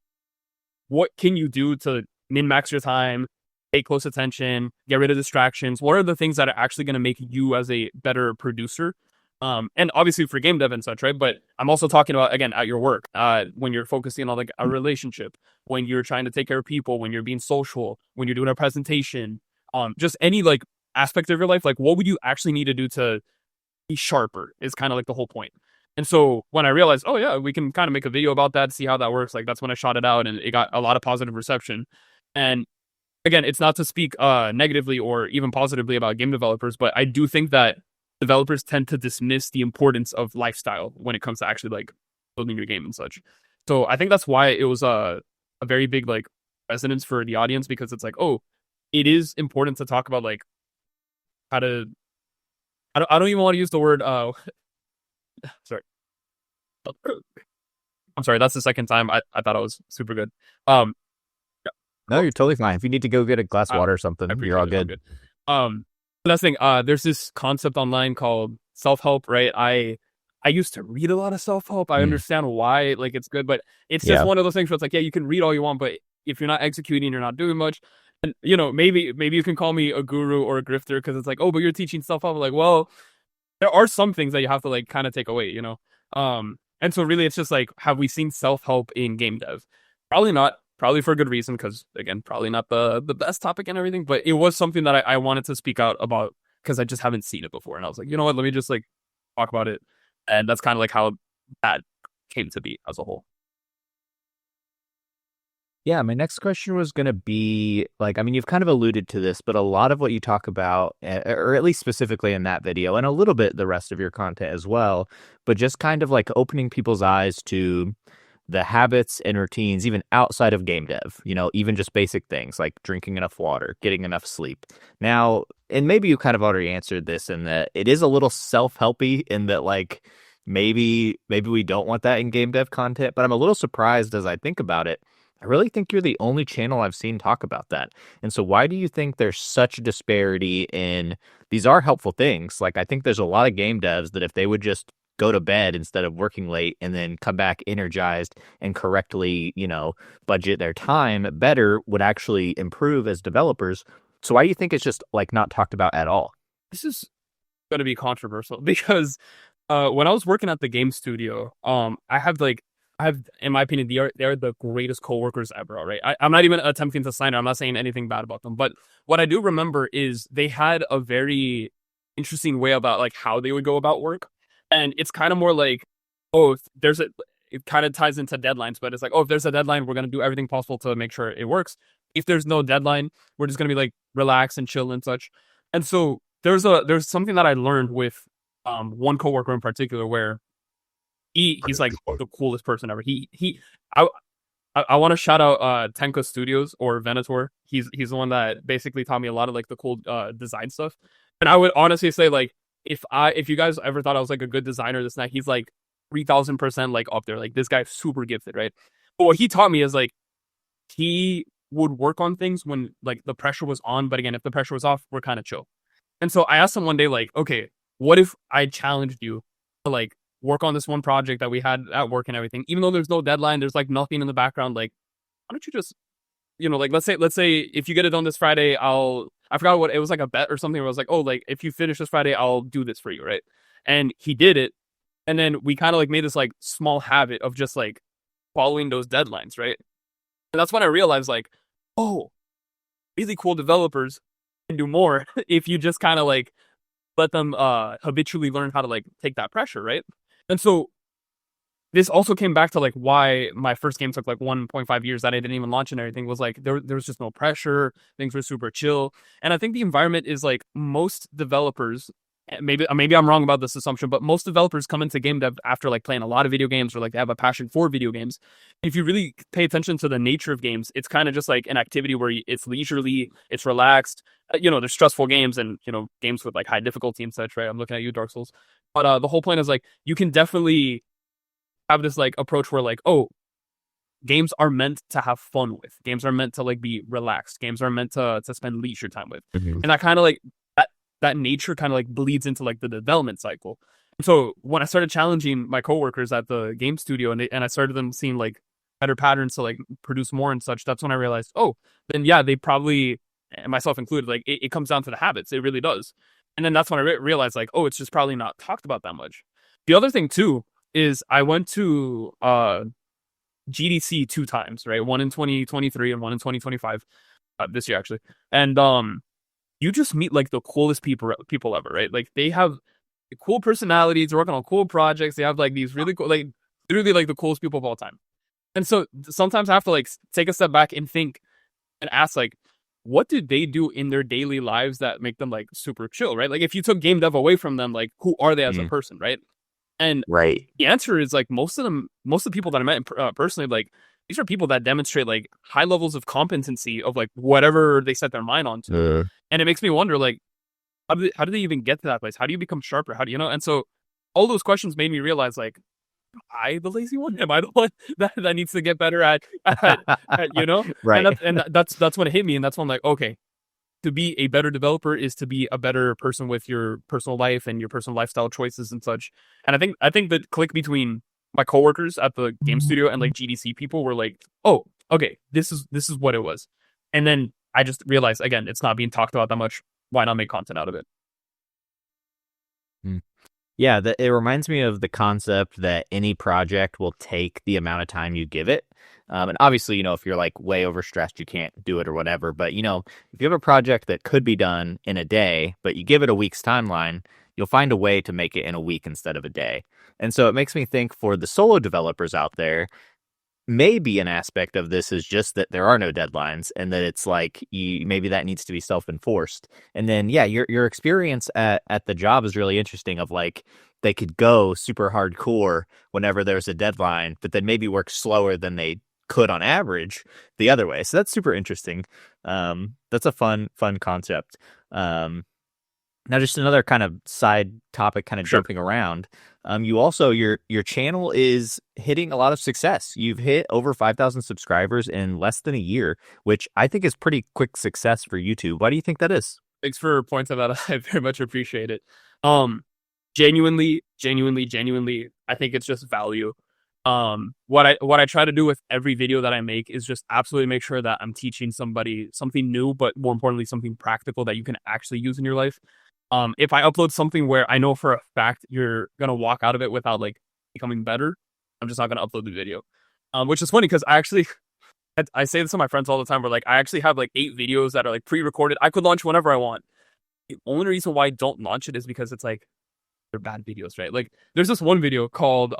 what can you do to min-max your time, pay close attention, get rid of distractions? What are the things that are actually going to make you as a better producer? And obviously for game dev and such, right? But I'm also talking about, again, at your work, when you're focusing on like a relationship, when you're trying to take care of people, when you're being social, when you're doing a presentation, just any like aspect of your life, like what would you actually need to do to be sharper is kind of like the whole point. And so when I realized, oh yeah, we can kind of make a video about that, see how that works, like that's when I shot it out and it got a lot of positive reception. And again, it's not to speak negatively or even positively about game developers, but I do think that developers tend to dismiss the importance of lifestyle when it comes to actually like building your game and such. So I think that's why it was a very big like resonance for the audience because it's like, oh, it is important to talk about like how to I don't even want to use the word sorry. I'm sorry, that's the second time I thought I was super good. Um No, you're totally fine. If you need to go get a glass of water or I something, appreciate you're all it. I'm good. good. That's the thing. There's this concept online called self-help, right? I used to read a lot of self-help. I Mm, understand why like it's good, but it's just yeah. one of those things where it's like, yeah, you can read all you want, but if you're not executing, you're not doing much. And maybe you can call me a guru or a grifter because it's like, oh, but you're teaching self-help. Like, well, there are some things that you have to like kind of take away. And so really it's just like, have we seen self-help in game dev? Probably not. Probably for a good reason, because again, probably not the best topic and everything, but it was something that I wanted to speak out about because I just haven't seen it before. And I was like, you know what, let me just like talk about it. And that's kind of like how that came to be as a whole. Yeah, my next question was going to be like, I mean, you've kind of alluded to this, but a lot of what you talk about, or at least specifically in that video, and a little bit the rest of your content as well, but just kind of like opening people's eyes to the habits and routines, even outside of game dev, even just basic things like drinking enough water, getting enough sleep. Now, and maybe you kind of already answered this in that it is a little self-helpy in that like maybe we don't want that in game dev content, but I'm a little surprised as I think about it. I really think you're the only channel I've seen talk about that. And so why do you think there's such a disparity in these are helpful things? Like I think there's a lot of game devs that if they would just go to bed instead of working late and then come back energized and correctly, budget their time better would actually improve as developers. So why do you think it's just like not talked about at all? This is going to be controversial because when I was working at the game studio, I have, in my opinion, they are the greatest coworkers ever. All right, I'm not even attempting to slander. I'm not saying anything bad about them, but what I do remember is they had a very interesting way about like how they would go about work, and it's kind of more like, oh, if there's a, it kind of ties into deadlines, but it's like, oh, if there's a deadline, we're gonna do everything possible to make sure it works. If there's no deadline, we're just gonna be like relax and chill and such. And so there's something that I learned with one coworker in particular where he's like the coolest person ever. I I want to shout out Tenka Studios or Venator. He's the one that basically taught me a lot of like the cool design stuff. And I would honestly say like if you guys ever thought I was like a good designer this night, he's like 3,000% like up there. Like this guy's super gifted, right? But what he taught me is like he would work on things when like the pressure was on, but again, if the pressure was off, we're kind of chill. And so I asked him one day, like, okay, what if I challenged you to like work on this one project that we had at work and everything, even though there's no deadline, there's like nothing in the background, like, why don't you just, like let's say if you get it done this Friday, I forgot what it was, like a bet or something where I was like, oh, like if you finish this Friday, I'll do this for you, right? And he did it. And then we kind of like made this like small habit of just like following those deadlines, right? And that's when I realized like, oh, really cool developers can do more if you just kind of like let them habitually learn how to like take that pressure, right? And so this also came back to like why my first game took like 1.5 years that I didn't even launch and everything was like there was just no pressure, things were super chill. And I think the environment is like most developers, maybe I'm wrong about this assumption, but most developers come into game dev after like playing a lot of video games or like they have a passion for video games. If you really pay attention to the nature of games, it's kind of just like an activity where it's leisurely, it's relaxed. There's stressful games and games with like high difficulty and such, right? I'm looking at you, Dark Souls. But the whole point is like you can definitely have this like approach where like, oh, games are meant to have fun with. Games are meant to like be relaxed. Games are meant to spend leisure time with. Mhm. And that kind of like that nature kind of like bleeds into like the development cycle. So when I started challenging my coworkers at the game studio and I started them seeing like better patterns to like produce more and such, that's when I realized, oh, then yeah, they probably, and myself included, like it comes down to the habits. It really does. And then that's when I realized like, oh, it's just probably not talked about that much. The other thing too is I went to GDC 2 times, right? One in 2023 and one in 2025, this year actually. And you just meet like the coolest people ever, right? Like they have cool personalities, they're working on cool projects, they have like these really cool, like literally like the coolest people of all time. And so sometimes I have to like take a step back and think and ask like, what do they do in their daily lives that make them like super chill, right? Like if you took game dev away from them, like who are they as a person, right? And Right. the answer is like most of the people that I met personally, like these are people that demonstrate like high levels of competency of like whatever they set their mind onto. And it makes me wonder, like, how do they even get to that place? How do you become sharper? How do you know? And so all those questions made me realize, like, am I the lazy one? Am I the one that needs to get better at Right. And that's when it hit me. And that's when I'm like, okay, to be a better developer is to be a better person with your personal life and your personal lifestyle choices and such. And I think the click between my coworkers at the game studio and like GDC people were like, oh, okay, this is what it was. And then I just realized again, it's not being talked about that much. Why not make content out of it? Yeah, it reminds me of the concept that any project will take the amount of time you give it. And obviously, if you're like way overstressed, you can't do it or whatever. But, if you have a project that could be done in a day, but you give it a week's timeline, you'll find a way to make it in a week instead of a day. And so it makes me think for the solo developers out there, maybe an aspect of this is just that there are no deadlines and that it's like maybe that needs to be self-enforced. And then yeah, your experience at the job is really interesting of like they could go super hardcore whenever there's a deadline, but then maybe work slower than they could on average the other way. So that's super interesting. That's a fun concept. Now, just another kind of side topic, kind of Sure. jumping around. You also your channel is hitting a lot of success. You've hit over 5,000 subscribers in less than a year, which I think is pretty quick success for YouTube. Why do you think that is? Thanks for pointing that out. I very much appreciate it. Genuinely, I think it's just value. What I try to do with every video that I make is just absolutely make sure that I'm teaching somebody something new, but more importantly, something practical that you can actually use in your life. If I upload something where I know for a fact you're gonna walk out of it without like becoming better, I'm just not gonna upload the video. Which is funny because I say this to my friends all the time. Where like I actually have like 8 videos that are like pre-recorded. I could launch whenever I want. The only reason why I don't launch it is because it's like they're bad videos, right? Like there's this one video called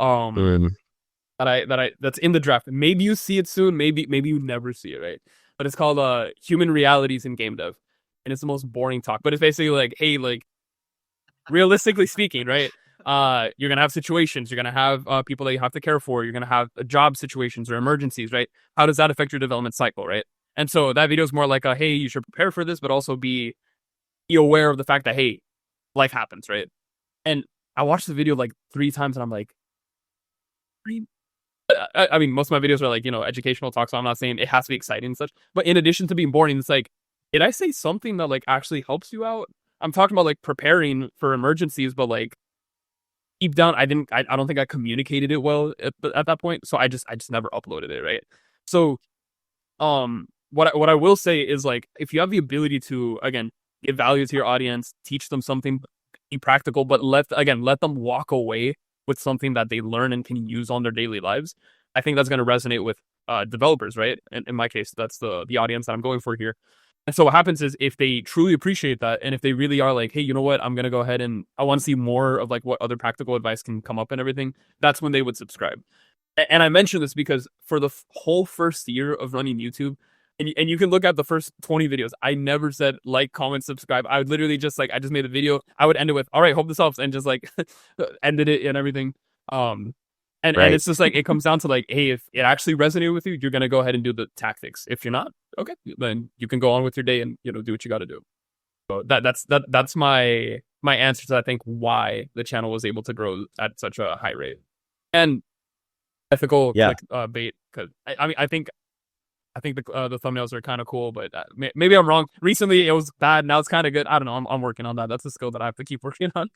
that's in the draft. Maybe you see it soon, maybe you never see it, right? But it's called Human Realities in Game Dev. And it's the most boring talk. But it's basically like, hey, like realistically speaking, right? You're gonna have situations, you're gonna have people that you have to care for, you're gonna have job situations or emergencies, right? How does that affect your development cycle, right? And so that video is more like a hey, you should prepare for this, but also be aware of the fact that hey, life happens, right? And I watched the video like 3 times and I'm like, I mean, most of my videos are like, educational talk, so I'm not saying it has to be exciting and such. But in addition to being boring, it's like, did I say something that like actually helps you out? I'm talking about like preparing for emergencies, but like deep down, I don't think I communicated it well at that point. So I just never uploaded it, right? So, what I will say is like, if you have the ability to, again, give value to your audience, teach them something, be practical, but let them walk away with something that they learn and can use on their daily lives, I think that's going to resonate with developers, right? And in my case, that's the audience that I'm going for here. And so what happens is if they truly appreciate that, and if they really are like, hey, you know what, I'm going to go ahead and I want to see more of like what other practical advice can come up and everything, that's when they would subscribe. And I mention this because for the whole first year of running YouTube, and you can look at the first 20 videos, I never said like, comment, subscribe. I would literally just like, I just made a video. I would end it with, all right, hope this helps. And just like ended it and everything. And Right. it's just like, it comes down to like, hey, if it actually resonated with you, you're going to go ahead and do the tactics. If you're not, okay, then you can go on with your day and, do what you got to do. So that's my answer to, I think, why the channel was able to grow at such a high rate. And ethical Yeah. bait. Cause I think the thumbnails are kind of cool, but maybe I'm wrong. Recently it was bad. Now it's kind of good. I don't know. I'm working on that. That's a skill that I have to keep working on.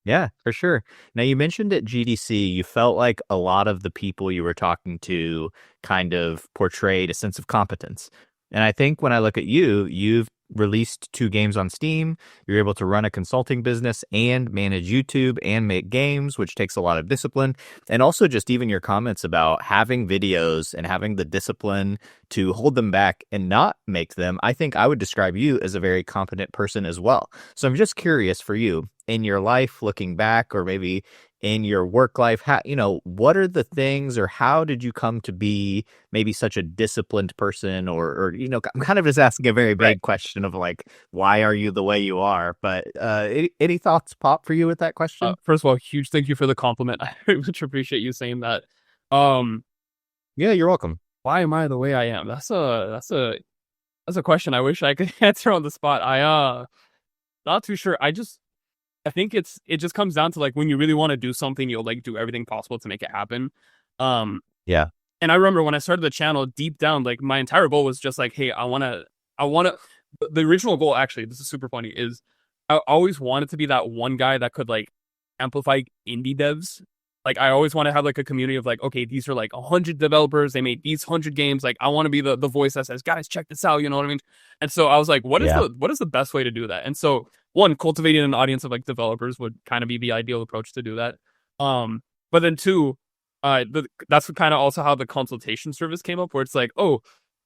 Yeah, for sure. Now, you mentioned at GDC, you felt like a lot of the people you were talking to kind of portrayed a sense of competence. And I think when I look at you, you've released 2 games on Steam. You're able to run a consulting business and manage YouTube and make games, which takes a lot of discipline. And also just even your comments about having videos and having the discipline to hold them back and not make them. I think I would describe you as a very competent person as well. So I'm just curious for you in your life, looking back, or maybe in your work life, how, what are the things, or how did you come to be maybe such a disciplined person, or I'm kind of just asking a very vague question of like, why are you the way you are? But any thoughts pop for you with that question? First of all, huge thank you for the compliment. I very much appreciate you saying that. Yeah, you're welcome. Why am I the way I am? That's a question I wish I could answer on the spot. Not too sure. I think it just comes down to like when you really want to do something, you'll like do everything possible to make it happen. Yeah. And I remember when I started the channel, deep down, like my entire goal was just like, hey, I wanna The original goal, actually, this is super funny, is I always wanted to be that one guy that could like amplify indie devs. Like I always want to have like a community of like, okay, these are like 100 developers. They made these 100 games. Like I want to be the voice that says, guys, check this out. You know what I mean? And so I was like, Yeah. what is the best way to do that? And so one, cultivating an audience of like developers would kind of be the ideal approach to do that. But then two, that's kind of also how the consultation service came up, where it's like, oh,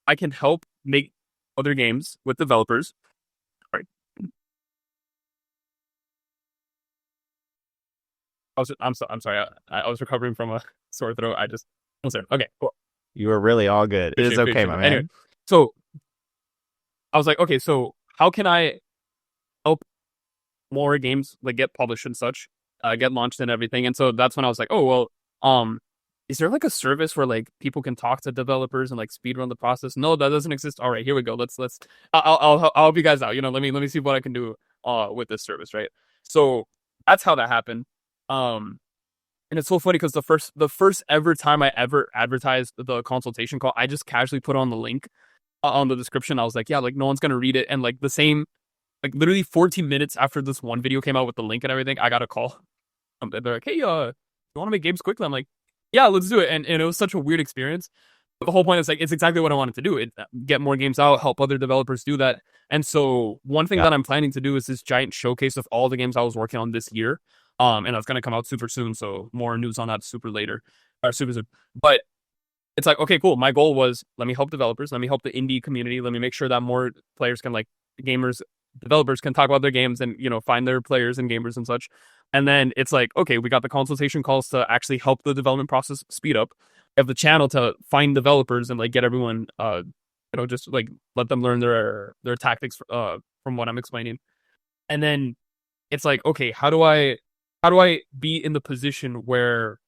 I can help make other games with developers. Right. I'm sorry. I was recovering from a sore throat. I'm sorry. Okay, cool. You were really all good. It is okay, my Anyway, man. so I was like, okay, so how can I help more games like get published and such, get launched and everything? And so that's when I was like, oh well, is there like a service where like people can talk to developers and like speed run the process? No, that doesn't exist. All right, here we go. I'll help you guys out. You know, let me see what I can do with this service, right? So that's how that happened. Um, and it's so funny because the first ever time I ever advertised the consultation call, I just casually put on the link on the description. I was like, yeah, like no one's gonna read it, and like the same, like literally 14 minutes after this one video came out with the link and everything, I got a call. They're like, hey, you want to make games quickly? I'm like, yeah, let's do it. And it was such a weird experience. But the whole point is like, it's exactly what I wanted to do. Get more games out, help other developers do that. And so one thing Yeah. that I'm planning to do is this giant showcase of all the games I was working on this year. And that's going to come out super soon. So more news on that super later, or super soon. But it's like, okay, cool. My goal was, let me help developers. Let me help the indie community. Let me make sure that more players can like gamers, developers can talk about their games and, you know, find their players and gamers and such. And then it's like, okay, we got the consultation calls to actually help the development process speed up. We have the channel to find developers and like get everyone, just like let them learn their tactics, from what I'm explaining. And then it's like, okay, how do I be in the position where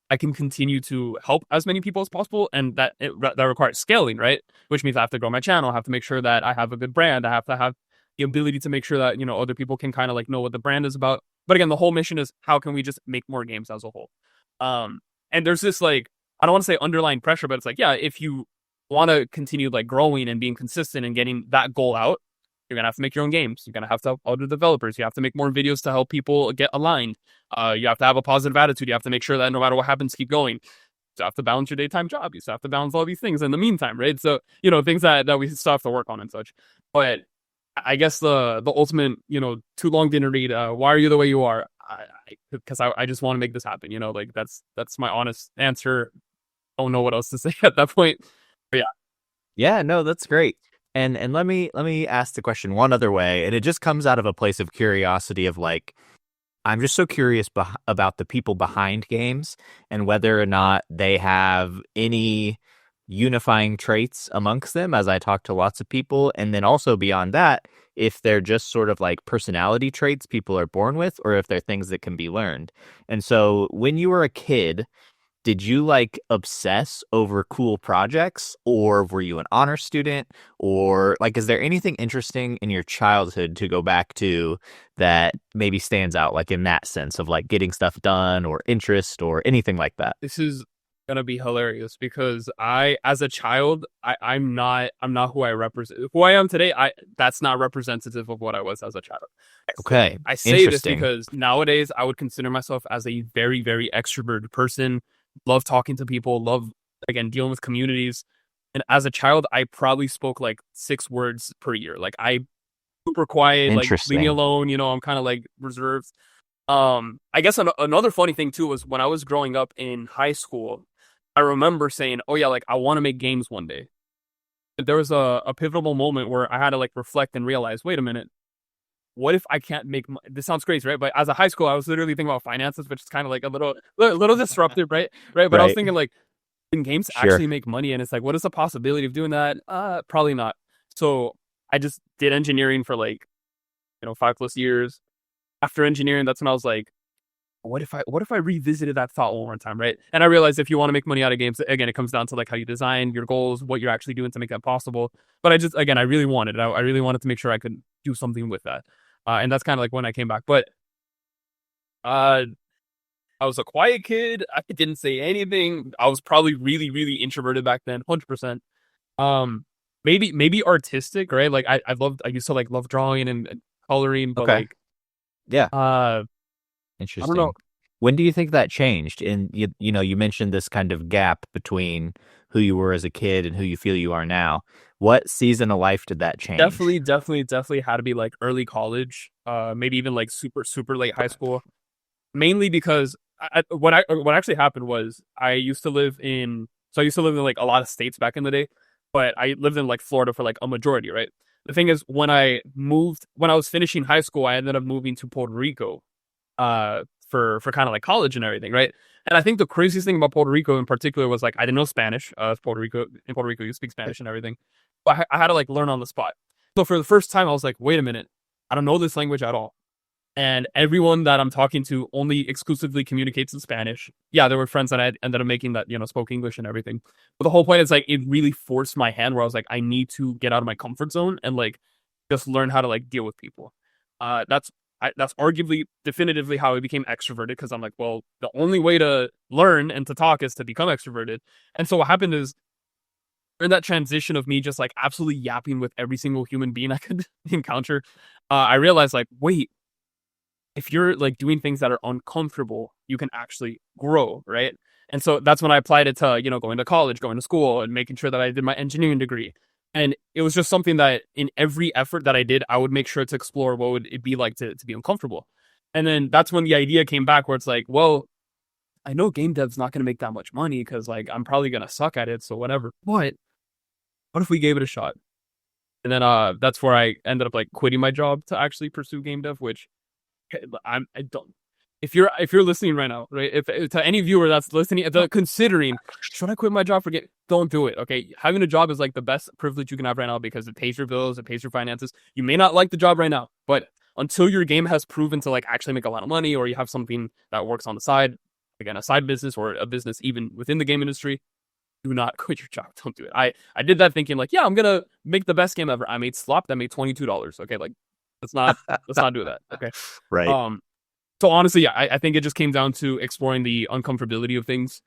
I can continue to help as many people as possible, and that requires scaling, right? Which means I have to grow my channel. I have to make sure that I have a good brand. I have to have the ability to make sure that, you know, other people can kind of like know what the brand is about. But again, the whole mission is how can we just make more games as a whole? And there's this like, I don't want to say underlying pressure, but it's like, yeah, if you want to continue like growing and being consistent and getting that goal out, you're gonna have to make your own games. You're gonna have to help other developers. You have to make more videos to help people get aligned. You have to have a positive attitude. You have to make sure that no matter what happens, keep going. You have to balance your daytime job. You still have to balance all these things in the meantime, right? So, you know, things that we still have to work on and such. But I guess the ultimate, you know, too long didn't read. Why are you the way you are? Because I just want to make this happen. You know, like that's my honest answer. Don't know what else to say at that point. But yeah, Yeah, no, that's great. And let me ask the question one other way, and it just comes out of a place of curiosity of like, I'm just so curious about the people behind games and whether or not they have any unifying traits amongst them, as I talk to lots of people. And then also beyond that, if they're just sort of like personality traits people are born with, or if they're things that can be learned. And so when you were a kid, did you like obsess over cool projects, or were you an honor student, or like is there anything interesting in your childhood to go back to that maybe stands out, like in that sense of like getting stuff done or interest or anything like that? this is gonna be hilarious because as a child, I'm not who I represent. Who I am today, that's not representative of what I was as a child. Okay, I say this interesting. because nowadays I would consider myself as a very, very extroverted person. Love talking to people. Love, again, dealing with communities. And as a child, I probably spoke like 6 words per year. Like I super quiet. Like leave me Interesting. alone. You know, I'm kind of like reserved. I guess another funny thing too was when I was growing up in high school, I remember saying, "Oh yeah, like I want to make games one day." There was a pivotal moment where I had to like reflect and realize, wait a minute, what if I can't make this sounds crazy, right? But as a high school, I was literally thinking about finances, which is kind of like a little disruptive, right? Right. But I was Right. thinking like, can games Sure. actually make money? And it's like, what is the possibility of doing that? Probably not. So I just did engineering for like, 5+ years. After engineering, that's when I was like, what if I revisited that thought one more time, right? And I realized if you want to make money out of games, again, it comes down to like how you design your goals, what you're actually doing to make that possible. But I really wanted it. I really wanted to make sure I could do something with that. And that's kind of like when I came back. But uh, I was a quiet kid. I didn't say anything. I was probably really, really introverted back then, 100%. Um, maybe artistic, right? Like I used to like love drawing and coloring, but Okay. like Yeah. uh I don't know. Interesting. When do you think that changed? And you mentioned this kind of gap between who you were as a kid and who you feel you are now. What season of life did that change? Definitely had to be like early college, maybe even like super late high school. Mainly because what actually happened was I used to live in like a lot of states back in the day, but I lived in like Florida for like a majority, right? The thing is, when I was finishing high school, I ended up moving to Puerto Rico, for kind of like college and everything, right? And I think the craziest thing about Puerto Rico in particular was like I didn't know Spanish. It's Puerto Rico, you speak Spanish and everything, but I had to like learn on the spot. So for the first time, I was like, wait a minute, I don't know this language at all, and everyone that I'm talking to only exclusively communicates in Spanish. Yeah, there were friends that I ended up making that spoke English and everything. But the whole point is like it really forced my hand where I was like, I need to get out of my comfort zone and like just learn how to like deal with people. That's arguably definitively how I became extroverted because I'm like, well, the only way to learn and to talk is to become extroverted. And so what happened is in that transition of me just like absolutely yapping with every single human being I could encounter, I realized like, wait, if you're like doing things that are uncomfortable, you can actually grow, right? And so that's when I applied it to, going to college, going to school, and making sure that I did my engineering degree. And it was just something that in every effort that I did, I would make sure to explore what would it be like to be uncomfortable. And then that's when the idea came back where it's like, well, I know game dev's not going to make that much money because like I'm probably going to suck at it. So whatever. But what if we gave it a shot? And then that's where I ended up like quitting my job to actually pursue game dev, which I don't. If you're listening right now, right? If to any viewer that's listening, considering should I quit my job for game, don't do it. Okay, having a job is like the best privilege you can have right now because it pays your bills, it pays your finances. You may not like the job right now, but until your game has proven to like actually make a lot of money, or you have something that works on the side, again, a side business or a business even within the game industry, do not quit your job. Don't do it. I did that thinking like, yeah, I'm gonna make the best game ever. I made Slop that made $22. Okay, like let's not do that. Okay. Right. Um, so honestly, yeah, I think it just came down to exploring the uncomfortability of things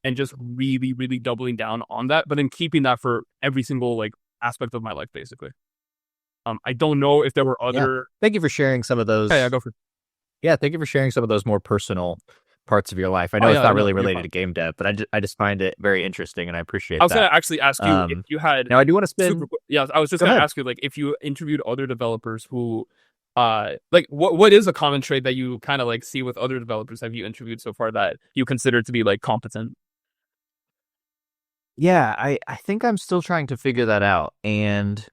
and just really, really doubling down on that, but then keeping that for every single like aspect of my life, basically. I don't know if there were Yeah. other. Thank you for sharing some of those. Yeah, go for it. Yeah, thank you for sharing some of those more personal parts of your life. I Oh know it's yeah, not no, really you're related fine. to game dev, but I just find it very interesting and I appreciate I was gonna that. actually ask you if you had Now I do want to super. spin. Yeah, I was just Go gonna ahead. ask you like if you interviewed other developers who, like what is a common trait that you kind of like see with other developers have you interviewed so far that you consider to be like competent? Yeah, I think I'm still trying to figure that out. And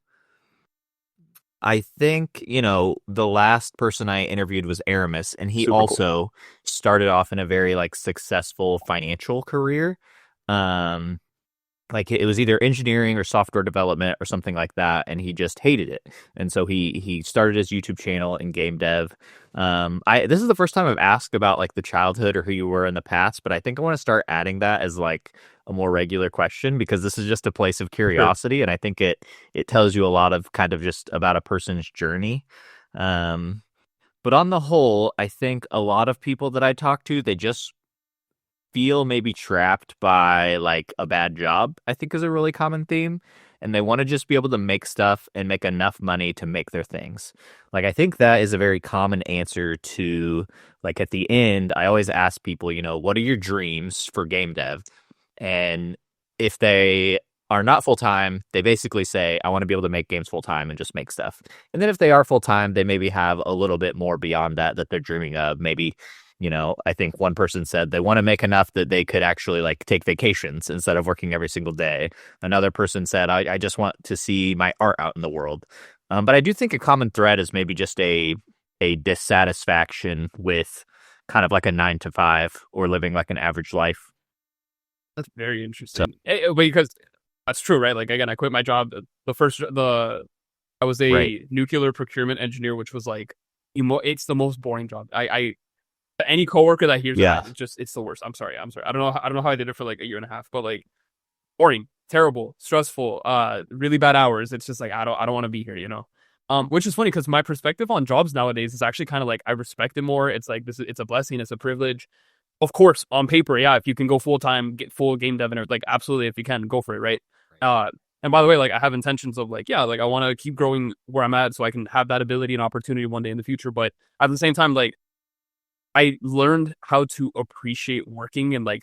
I think, the last person I interviewed was Aramis, and he Super cool. also started off in a very like successful financial career. Um, like it was either engineering or software development or something like that, and he just hated it. And so he started his YouTube channel in game dev. I This is the first time I've asked about like the childhood or who you were in the past, but I think I want to start adding that as like a more regular question because this is just a place of Sure. curiosity, and I think it tells you a lot of kind of just about a person's journey. Um, but on the whole, I think a lot of people that I talk to, they just feel maybe trapped by like a bad job, I think is a really common theme. And they want to just be able to make stuff and make enough money to make their things. Like, I think that is a very common answer to, like, at the end, I always ask people, what are your dreams for game dev? And if they are not full time, they basically say, I want to be able to make games full time and just make stuff. And then if they are full time, they maybe have a little bit more beyond that they're dreaming of. Maybe, I think one person said they want to make enough that they could actually like take vacations instead of working every single day. Another person said, I just want to see my art out in the world. But I do think a common thread is maybe just a dissatisfaction with kind of like a 9 to 5 or living like an average life. That's very So interesting. Because that's true, right? Like again, I quit my job. I was right. a nuclear procurement engineer, which was like it's the most boring job. I any coworker that hears Yeah. that, it's the worst. I'm sorry. I don't know how I did it for like a year and a half, but like boring, terrible, stressful, really bad hours. It's just like I don't want to be here. Which is funny because my perspective on jobs nowadays is actually kind of like I respect it more. It's like it's a blessing, it's a privilege. Of course, on paper, yeah, if you can go full time, get full game dev and like absolutely, if you can, go for it, right? Uh, And by the way, like I have intentions of like, yeah, like I want to keep growing where I'm at so I can have that ability and opportunity one day in the future. But at the same time, like I learned how to appreciate working and like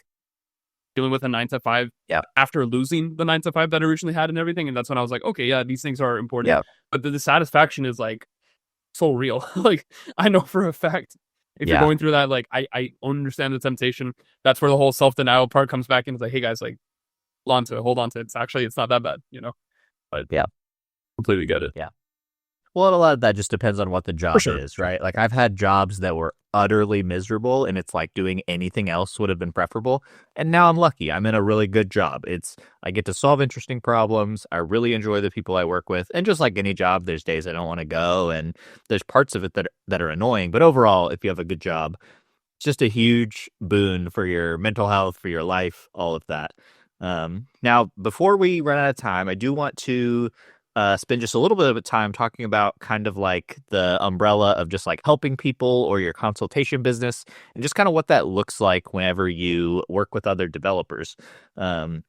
dealing with a 9 to 5 Yeah. after losing the 9 to 5 that I originally had and everything. And that's when I was like, okay, yeah, these things are important. Yeah. But the satisfaction is like so real. Like I know for a fact if you're Yeah. going through that, like I understand the temptation. That's where the whole self-denial part comes back in. It's like, hey guys, like hold on to it. It's not that bad, you know? But Yeah. completely get it. Yeah. Well, and a lot of that just depends on what the job sure. is, right? Like I've had jobs that were utterly miserable and it's like doing anything else would have been preferable. And now I'm lucky. I'm in a really good job. I get to solve interesting problems. I really enjoy the people I work with. And just like any job, there's days I don't want to go and there's parts of it that are annoying. But overall, if you have a good job, it's just a huge boon for your mental health, for your life, all of that. Now, before we run out of time, I do want to spend just a little bit of time talking about kind of like the umbrella of just like helping people or your consultation business and just kind of what that looks like whenever you work with other developers. So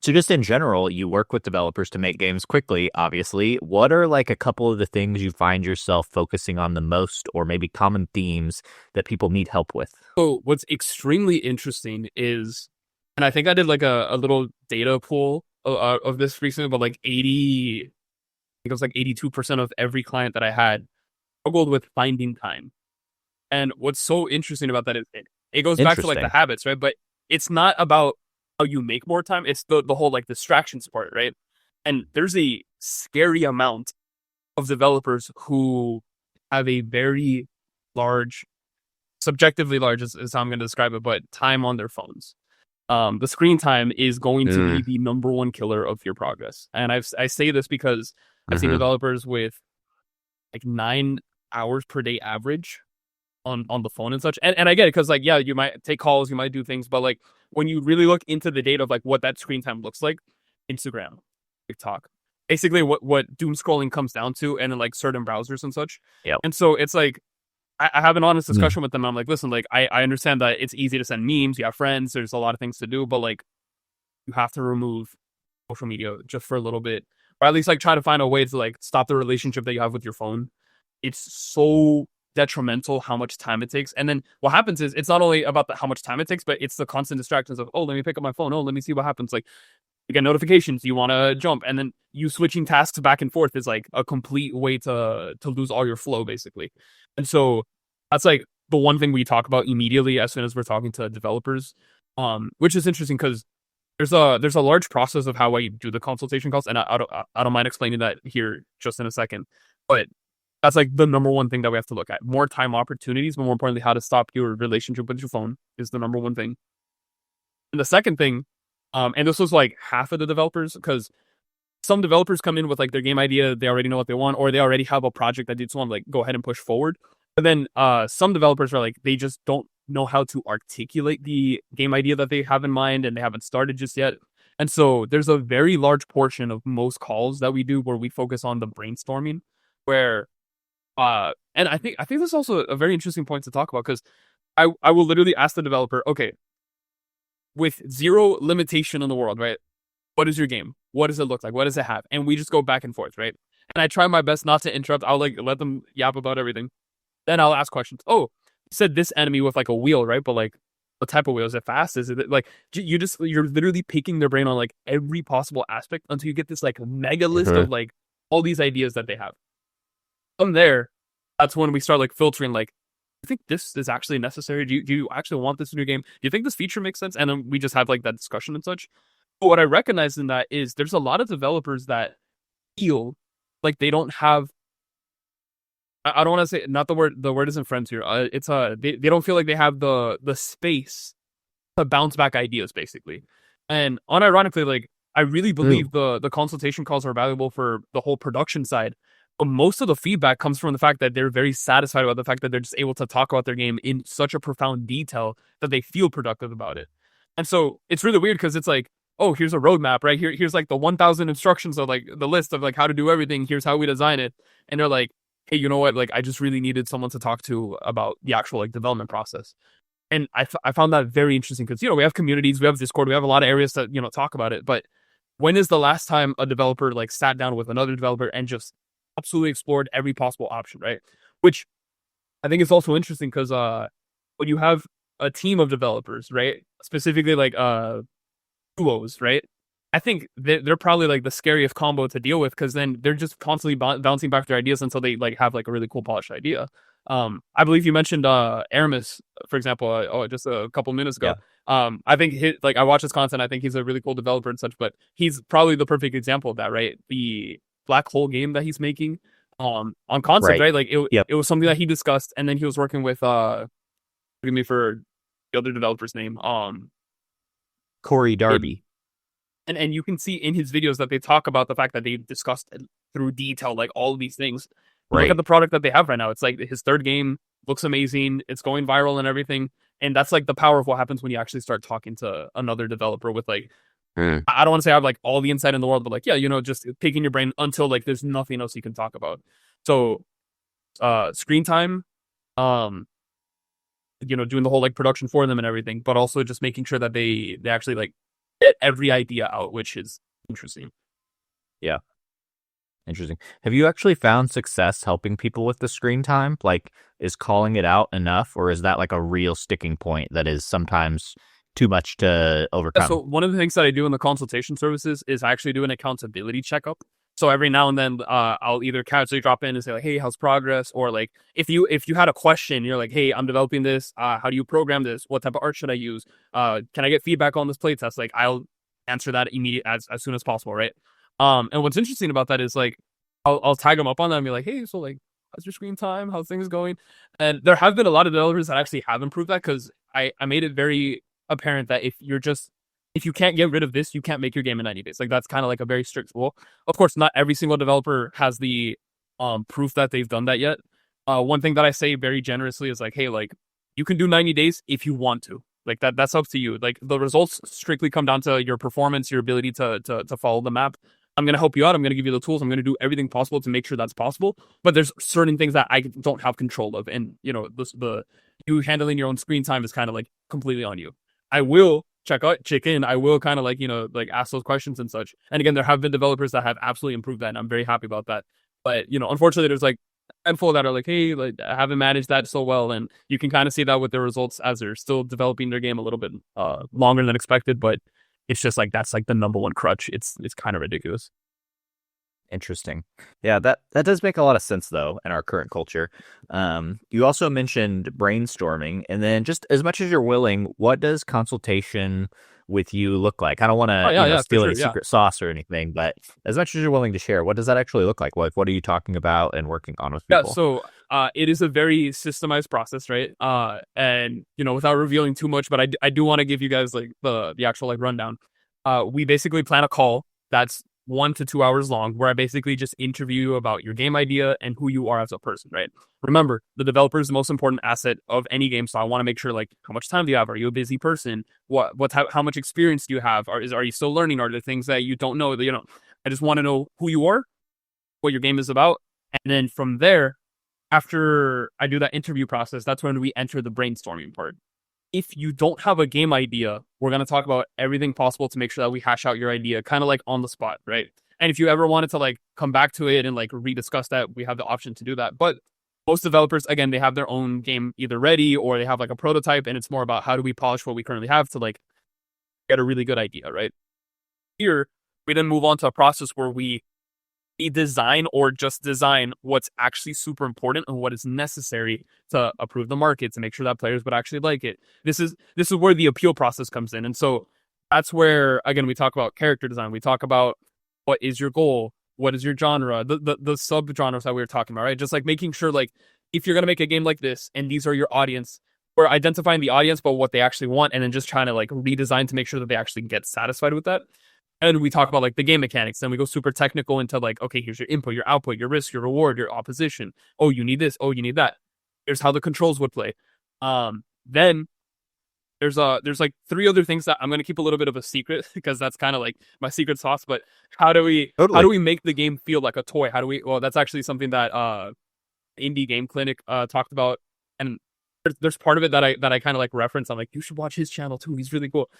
just in general, you work with developers to make games quickly, obviously. What are like a couple of the things you find yourself focusing on the most or maybe common themes that people need help with? So what's extremely interesting is, and I think I did like a little data pool of this recently, but like 80, I think it was like 82% of every client that I had struggled with finding time. And what's so interesting about that is it goes back to like the Interesting. habits, right? But it's not about how you make more time. It's the whole like distractions part, right? And there's a scary amount of developers who have a very large, subjectively large is how I'm going to describe it, but time on their phones. The screen time is going to be the number one killer of your progress. And I say this because I've seen developers with like 9 hours per day average on the phone and such. And I get it because like, yeah, you might take calls, you might do things, but like when you really look into the data of like what that screen time looks like, Instagram, TikTok, basically what doom scrolling comes down to, and in like certain browsers and such. Yep. And so it's like I have an honest discussion with them. I'm like, listen, like I understand that it's easy to send memes, you have friends, there's a lot of things to do, but like you have to remove social media just for a little bit, or at least like try to find a way to like stop the relationship that you have with your phone. It's so detrimental how much time it takes. And then what happens is it's not only about how much time it takes, but it's the constant distractions of, oh, let me pick up my phone. Oh, let me see what happens. Like you get notifications, you want to jump, and then you switching tasks back and forth is like a complete way to lose all your flow, basically. And so that's like the one thing we talk about immediately as soon as we're talking to developers, which is interesting because there's a large process of how I do the consultation calls, and I don't mind explaining that here just in a second, but that's like the number one thing that we have to look at. More time opportunities, but more importantly, how to stop your relationship with your phone is the number one thing. And the second thing, and this was like half of the developers, because some developers come in with like their game idea, they already know what they want, or they already have a project that they just want to like go ahead and push forward. But then some developers are like, they just don't know how to articulate the game idea that they have in mind, and they haven't started just yet. And so there's a very large portion of most calls that we do where we focus on the brainstorming, where and I think this is also a very interesting point to talk about, because I will literally ask the developer, okay, with zero limitation in the world, right? What is your game? What does it look like? What does it have? And we just go back and forth, right? And I try my best not to interrupt. I'll like let them yap about everything. Then I'll ask questions. Oh, you said this enemy with like a wheel, right? But like, what type of wheel? Is it fast? Is it like you're literally picking their brain on like every possible aspect until you get this like mega list of like all these ideas that they have. From there, that's when we start like filtering, like, I think this is actually necessary. Do you actually want this in your game? Do you think this feature makes sense? And then we just have like that discussion and such. But what I recognize in that is there's a lot of developers that feel like they don't have, I don't want to say, not the word isn't friends here. It's they don't feel like they have the space to bounce back ideas, basically. And unironically, like, I really believe the consultation calls are valuable for the whole production side. But most of the feedback comes from the fact that they're very satisfied about the fact that they're just able to talk about their game in such a profound detail that they feel productive about it. And so it's really weird because it's like, oh, here's a roadmap, right? Here's like the 1,000 instructions of like the list of like how to do everything. Here's how we design it. And they're like, hey, you know what? Like, I just really needed someone to talk to about the actual like development process. And I found that very interesting because, you know, we have communities, we have Discord, we have a lot of areas to, you know, talk about it. But when is the last time a developer like sat down with another developer and just absolutely explored every possible option, right? Which I think is also interesting because when you have a team of developers, right? Specifically like duos, right? I think they're probably like the scariest combo to deal with because then they're just constantly bouncing back their ideas until they like have like a really cool polished idea. I believe you mentioned Aramis, for example, just a couple minutes ago. Yeah. I think like I watch his content. I think he's a really cool developer and such, but he's probably the perfect example of that, right? The black hole game that he's making on concept, Right. right? Like Yep. it was something that he discussed, and then he was working with forgive me for the other developer's name, Corey in Darby. and you can see in his videos that they talk about the fact that they discussed through detail like all of these things. Look at Right. the product that they have right now. It's like his third game looks amazing. It's going viral and everything. And that's like the power of what happens when you actually start talking to another developer with like Mm. I don't want to say I have like all the insight in the world, but like yeah, just picking your brain until like there's nothing else you can talk about. So screen time, um, doing the whole like production for them and everything, but also just making sure that they actually like get every idea out, which is interesting. Yeah. Interesting. Have you actually found success helping people with the screen time? Like, is calling it out enough, or is that like a real sticking point that is sometimes too much to Yeah, so overcome? one of the things that I do in the consultation services is I actually do an accountability checkup. So every now and then, I'll either casually drop in and say like, "Hey, how's progress?" Or like, if you had a question, you're like, "Hey, I'm developing this. How do you program this? What type of art should I use? Can I get feedback on this playtest?" Like, I'll answer that immediate as soon as possible, right? And what's interesting about that is like, I'll tag them up on that and be like, "Hey, so like, how's your screen time? How's things going?" And there have been a lot of developers that actually have improved that because I made it very apparent that if you can't get rid of this, you can't make your game in 90 days. Like that's kind of like a very strict rule. Of course, not every single developer has the proof that they've done that yet. One thing that I say very generously is like, hey, like you can do 90 days if you want to. Like that's up to you. Like the results strictly come down to your performance, your ability to follow the map. I'm gonna help you out. I'm gonna give you the tools. I'm gonna do everything possible to make sure that's possible. But there's certain things that I don't have control of, and the you handling your own screen time is kind of like completely on you. I will check in. I will kind of like, like ask those questions and such. And again, there have been developers that have absolutely improved that, and I'm very happy about that. But, unfortunately, there's like a handful that are like, hey, like I haven't managed that so well. And you can kind of see that with their results as they're still developing their game a little bit longer than expected. But it's just like that's like the number one crutch. It's kind of ridiculous. Interesting. Yeah, that does make a lot of sense though in our current culture. You also mentioned brainstorming, and then just as much as you're willing, what does consultation with you look like? I don't want Oh to, yeah, yeah, for steal sure. any Yeah. secret sauce or anything, but as much as you're willing to share, what does that actually look like? What are you talking about and working on with Yeah, people? so it is a very systemized process, right? And without revealing too much, but I do want to give you guys like the actual like rundown. We basically plan a call that's 1 to 2 hours long, where I basically just interview you about your game idea and who you are as a person, right? Remember, the developer is the most important asset of any game, so I want to make sure like how much time do you have? Are you a busy person? How much experience do you have? Are you still learning? Are there things that you don't know? I just want to know who you are, what your game is about, and then from there, after I do that interview process, that's when we enter the brainstorming part. If you don't have a game idea, we're going to talk about everything possible to make sure that we hash out your idea kind of like on the spot, right? And if you ever wanted to like come back to it and like rediscuss that, we have the option to do that. But most developers, again, they have their own game either ready or they have like a prototype, and it's more about how do we polish what we currently have to like get a really good idea, right? Here, we then move on to a process where we design or just design what's actually super important and what is necessary to approve the market to make sure that players would actually like it. This is where the appeal process comes in. And so that's where again we talk about character design. We talk about what is your goal, what is your genre, the sub genres that we were talking about, right? Just like making sure like if you're gonna make a game like this and these are your audience, we're identifying the audience but what they actually want and then just trying to like redesign to make sure that they actually get satisfied with that. And we talk about like the game mechanics. Then we go super technical into like, okay, here's your input, your output, your risk, your reward, your opposition. Oh, you need this. Oh, you need that. Here's how the controls would play. Then there's like three other things that I'm gonna keep a little bit of a secret because that's kind of like my secret sauce. But how do Totally. we make the game feel like a toy? How do we? Well, that's actually something that Indie Game Clinic talked about, and there's part of it that I kind of like reference. I'm like, you should watch his channel too. He's really cool.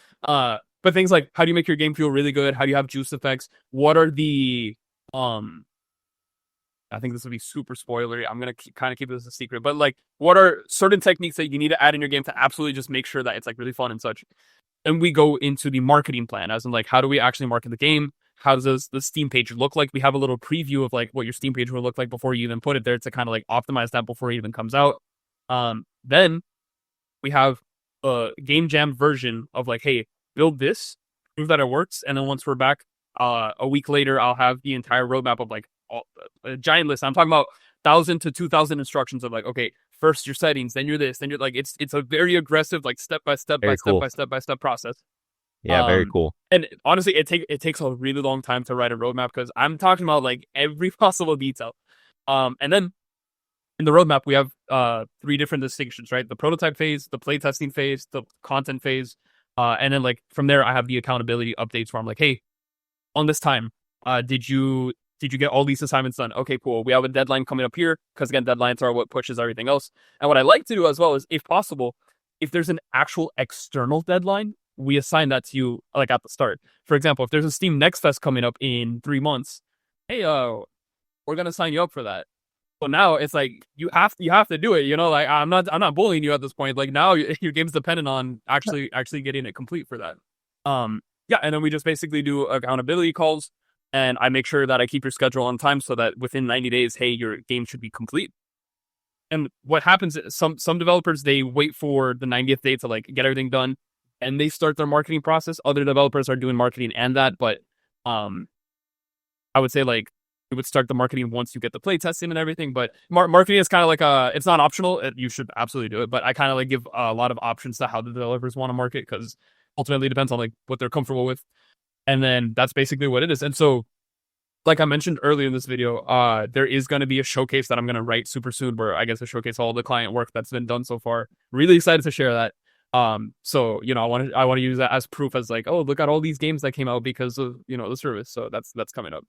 But things like, how do you make your game feel really good? How do you have juice effects? What are the I think this will be super spoilery. I'm gonna kind of keep this a secret, but like, what are certain techniques that you need to add in your game to absolutely just make sure that it's like really fun and such? And we go into the marketing plan, as in like, how do we actually market the game? How does the Steam page look like? We have a little preview of like what your Steam page will look like before you even put it there to kind of like optimize that before it even comes out. Then we have a game jam version of like, hey, build this, prove that it works, and then once we're back, a week later, I'll have the entire roadmap of like a giant list. I'm talking about 1,000 to 2,000 instructions of like, okay, first your settings, then you're this, then you're like, it's a very aggressive like step by step Very cool. by step process. Yeah, very cool. And honestly, it takes a really long time to write a roadmap because I'm talking about like every possible detail. And then in the roadmap we have 3 different distinctions, right? The prototype phase, the playtesting phase, the content phase, and then like from there I have the accountability updates where I'm like, hey, on this time, did you get all these assignments done? Okay, cool. We have a deadline coming up here because again, deadlines are what pushes everything else. And what I like to do as well is, if possible, if there's an actual external deadline, we assign that to you like at the start. For example, if there's a Steam Next Fest coming up in 3 months, hey, we're gonna sign you up for that. So now it's like you have to do it. You know, like I'm not bullying you at this point. Like now your game's dependent on actually getting it complete for that. Yeah, and then we just basically do accountability calls, and I make sure that I keep your schedule on time so that within 90 days, hey, your game should be complete. And what happens is some developers, they wait for the 90th day to like get everything done and they start their marketing process. Other developers are doing marketing and that, but I would say like we would start the marketing once you get the play testing and everything. But marketing is kind of like it's not optional. You should absolutely do it, but I kind of like give a lot of options to how the developers want to market because ultimately it depends on like what they're comfortable with. And then that's basically what it is. And so, like I mentioned earlier in this video, there is going to be a showcase that I'm going to write super soon where I guess I showcase all the client work that's been done so far. Really excited to share that. So, you know, I want to use that as proof as like, oh, look at all these games that came out because of, you know, the service. So that's coming up.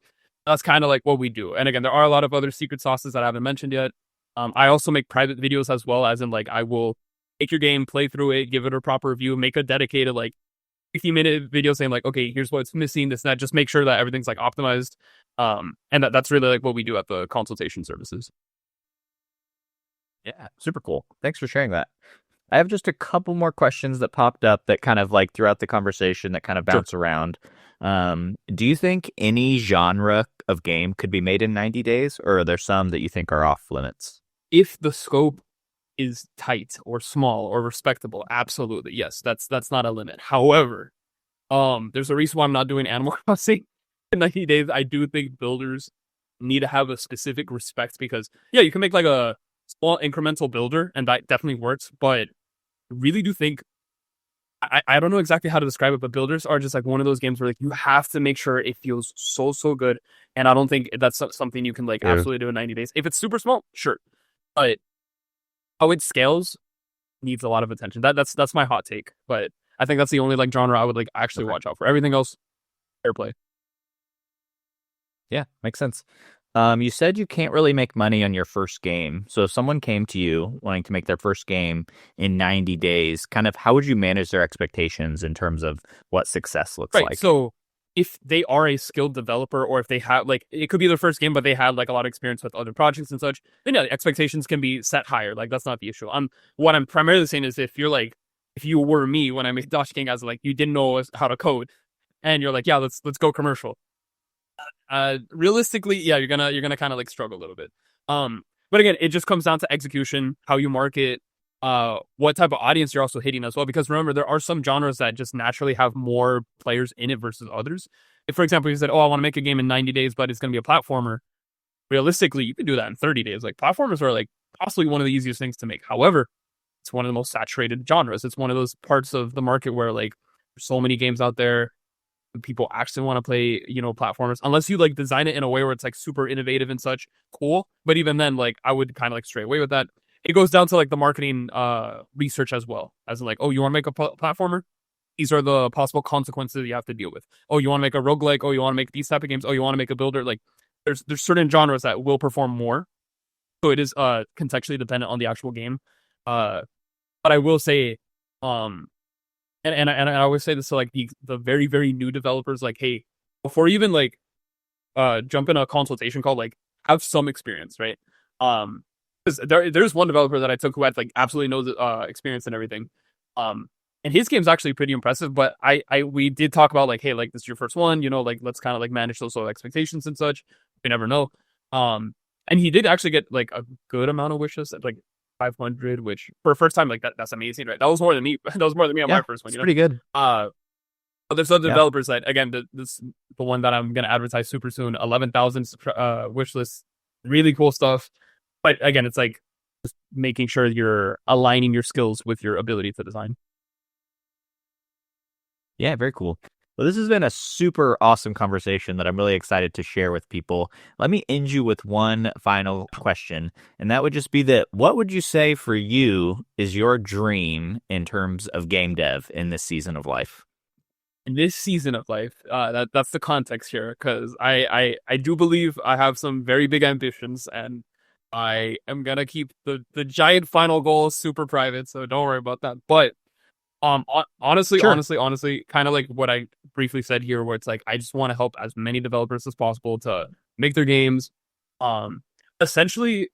That's kind of like what we do. And again, there are a lot of other secret sauces that I haven't mentioned yet. I also make private videos as well, as in like I will take your game, play through it, give it a proper review, make a dedicated like 50-minute video saying like, okay, here's what's missing, this and that, just make sure that everything's like optimized. And that's really like what we do at the consultation services. Yeah, super cool. Thanks for sharing that. I have just a couple more questions that popped up that kind of like throughout the conversation that kind of bounce around. Do you think any genre of game could be made in 90 days, or are there some that you think are off limits? If the scope is tight or small or respectable, absolutely, yes, that's not a limit. However, there's a reason why I'm not doing Animal Crossing in 90 days. I do think builders need to have a specific respect because, yeah, you can make like a small incremental builder and that definitely works, but I really do think I don't know exactly how to describe it, but builders are just like one of those games where like you have to make sure it feels so good, and I don't think that's something you can like absolutely do in 90 days. If it's super small, sure, but how it scales needs a lot of attention. That's my hot take, but I think that's the only like genre I would like actually watch out for. Everything else, fair play. Yeah, makes sense. You said you can't really make money on your first game. So if someone came to you wanting to make their first game in 90 days, kind of how would you manage their expectations in terms of what success looks Right. like? So if they are a skilled developer, or if they have like, it could be their first game, but they had like a lot of experience with other projects and such, then yeah, the expectations can be set higher. Like that's not the issue. What I'm primarily saying is if you're like, if you were me when I made Dash King, as like you didn't know how to code, and you're like, yeah, let's go commercial. Realistically, yeah, you're gonna kind of like struggle a little bit. But again, it just comes down to execution, how you market, what type of audience you're also hitting as well. Because remember, there are some genres that just naturally have more players in it versus others. If, for example, you said, "Oh, I want to make a game in 90 days, but it's gonna be a platformer," realistically, you can do that in 30 days. Like platformers are like possibly one of the easiest things to make. However, it's one of the most saturated genres. It's one of those parts of the market where like there's so many games out there. People actually want to play, you know, platformers, unless you like design it in a way where it's like super innovative and such. Cool. But even then, like I would kind of like stray away with that. It goes down to like the marketing research as well, as in like, oh, you want to make a platformer? These are the possible consequences you have to deal with. Oh, you want to make a roguelike? Oh, you want to make these type of games? Oh, you want to make a builder? Like there's certain genres that will perform more. So it is contextually dependent on the actual game. But I will say, and I always say this to like the very, very new developers, like, hey, before you even like jump in a consultation call, like have some experience, right? Because there's one developer that I took who had like absolutely no experience and everything. Um, and his game's actually pretty impressive, but we did talk about like, hey, like this is your first one, like let's kind of like manage those sort of expectations and such. We never know. And he did actually get like a good amount of wishes, like 500, which for a first time, like that's amazing, right? That was more than me. That was more than me on Yeah, my first one, it's pretty good. But there's other Yeah. developers that, again, the one that I'm gonna advertise super soon, 11,000 wish list, really cool stuff. But again, it's like just making sure you're aligning your skills with your ability to design. Yeah, very cool. Well, this has been a super awesome conversation that I'm really excited to share with people. Let me end you with one final question, and that would just be that what would you say for you is your dream in terms of game dev in this season of life? In this season of life, that's the context here, because I do believe I have some very big ambitions, and I am gonna keep the giant final goal super private, so don't worry about that. But honestly, Sure. honestly, kind of like what I briefly said here, where it's like I just want to help as many developers as possible to make their games. Um, essentially,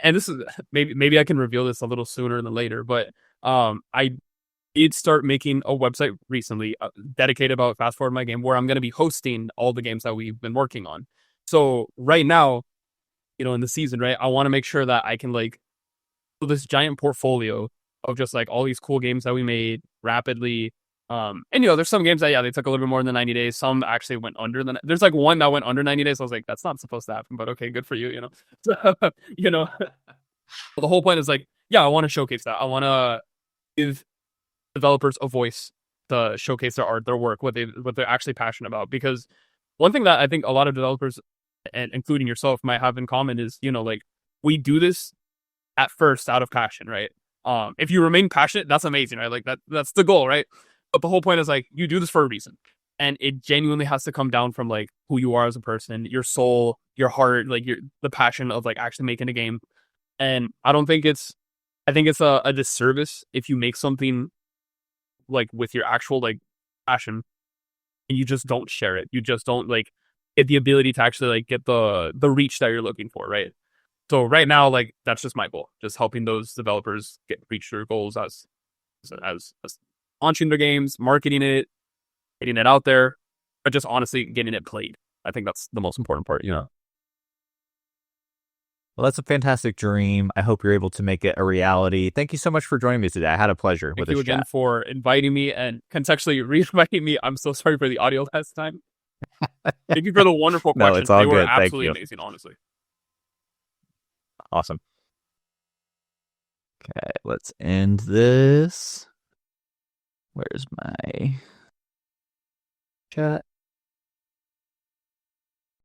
and this is maybe I can reveal this a little sooner than later, but I did start making a website recently dedicated about Fast Forward My Game, where I'm going to be hosting all the games that we've been working on. So right now, in the season, right, I want to make sure that I can like build this giant portfolio of just like all these cool games that we made rapidly. And there's some games that they took a little bit more than 90 days. Some actually went under there's like one that went under 90 days. I was like, that's not supposed to happen, but okay, good for you, So, you know, the whole point is like, yeah, I want to showcase that. I want to give developers a voice to showcase their art, their work, what they're actually passionate about. Because one thing that I think a lot of developers, and including yourself, might have in common is, like we do this at first out of passion, right? If you remain passionate, that's amazing, right? Like that's the goal, right? But the whole point is like you do this for a reason. And it genuinely has to come down from like who you are as a person, your soul, your heart, like the passion of like actually making a game. And I think it's a disservice if you make something like with your actual like passion and you just don't share it. You just don't like get the ability to actually like get the reach that you're looking for, right? So right now, like that's just my goal, just helping those developers reach their goals as launching their games, marketing it, getting it out there, but just honestly getting it played. I think that's the most important part. Well, that's a fantastic dream. I hope you're able to make it a reality. Thank you so much for joining me today. I had a pleasure with Thank you this again chat. for inviting me and contextually re-inviting me. I'm so sorry for the audio last time. Thank you for the wonderful No, questions. it's all They were good. Thank absolutely you. amazing, honestly. Awesome. Okay, let's end this. Where's my chat?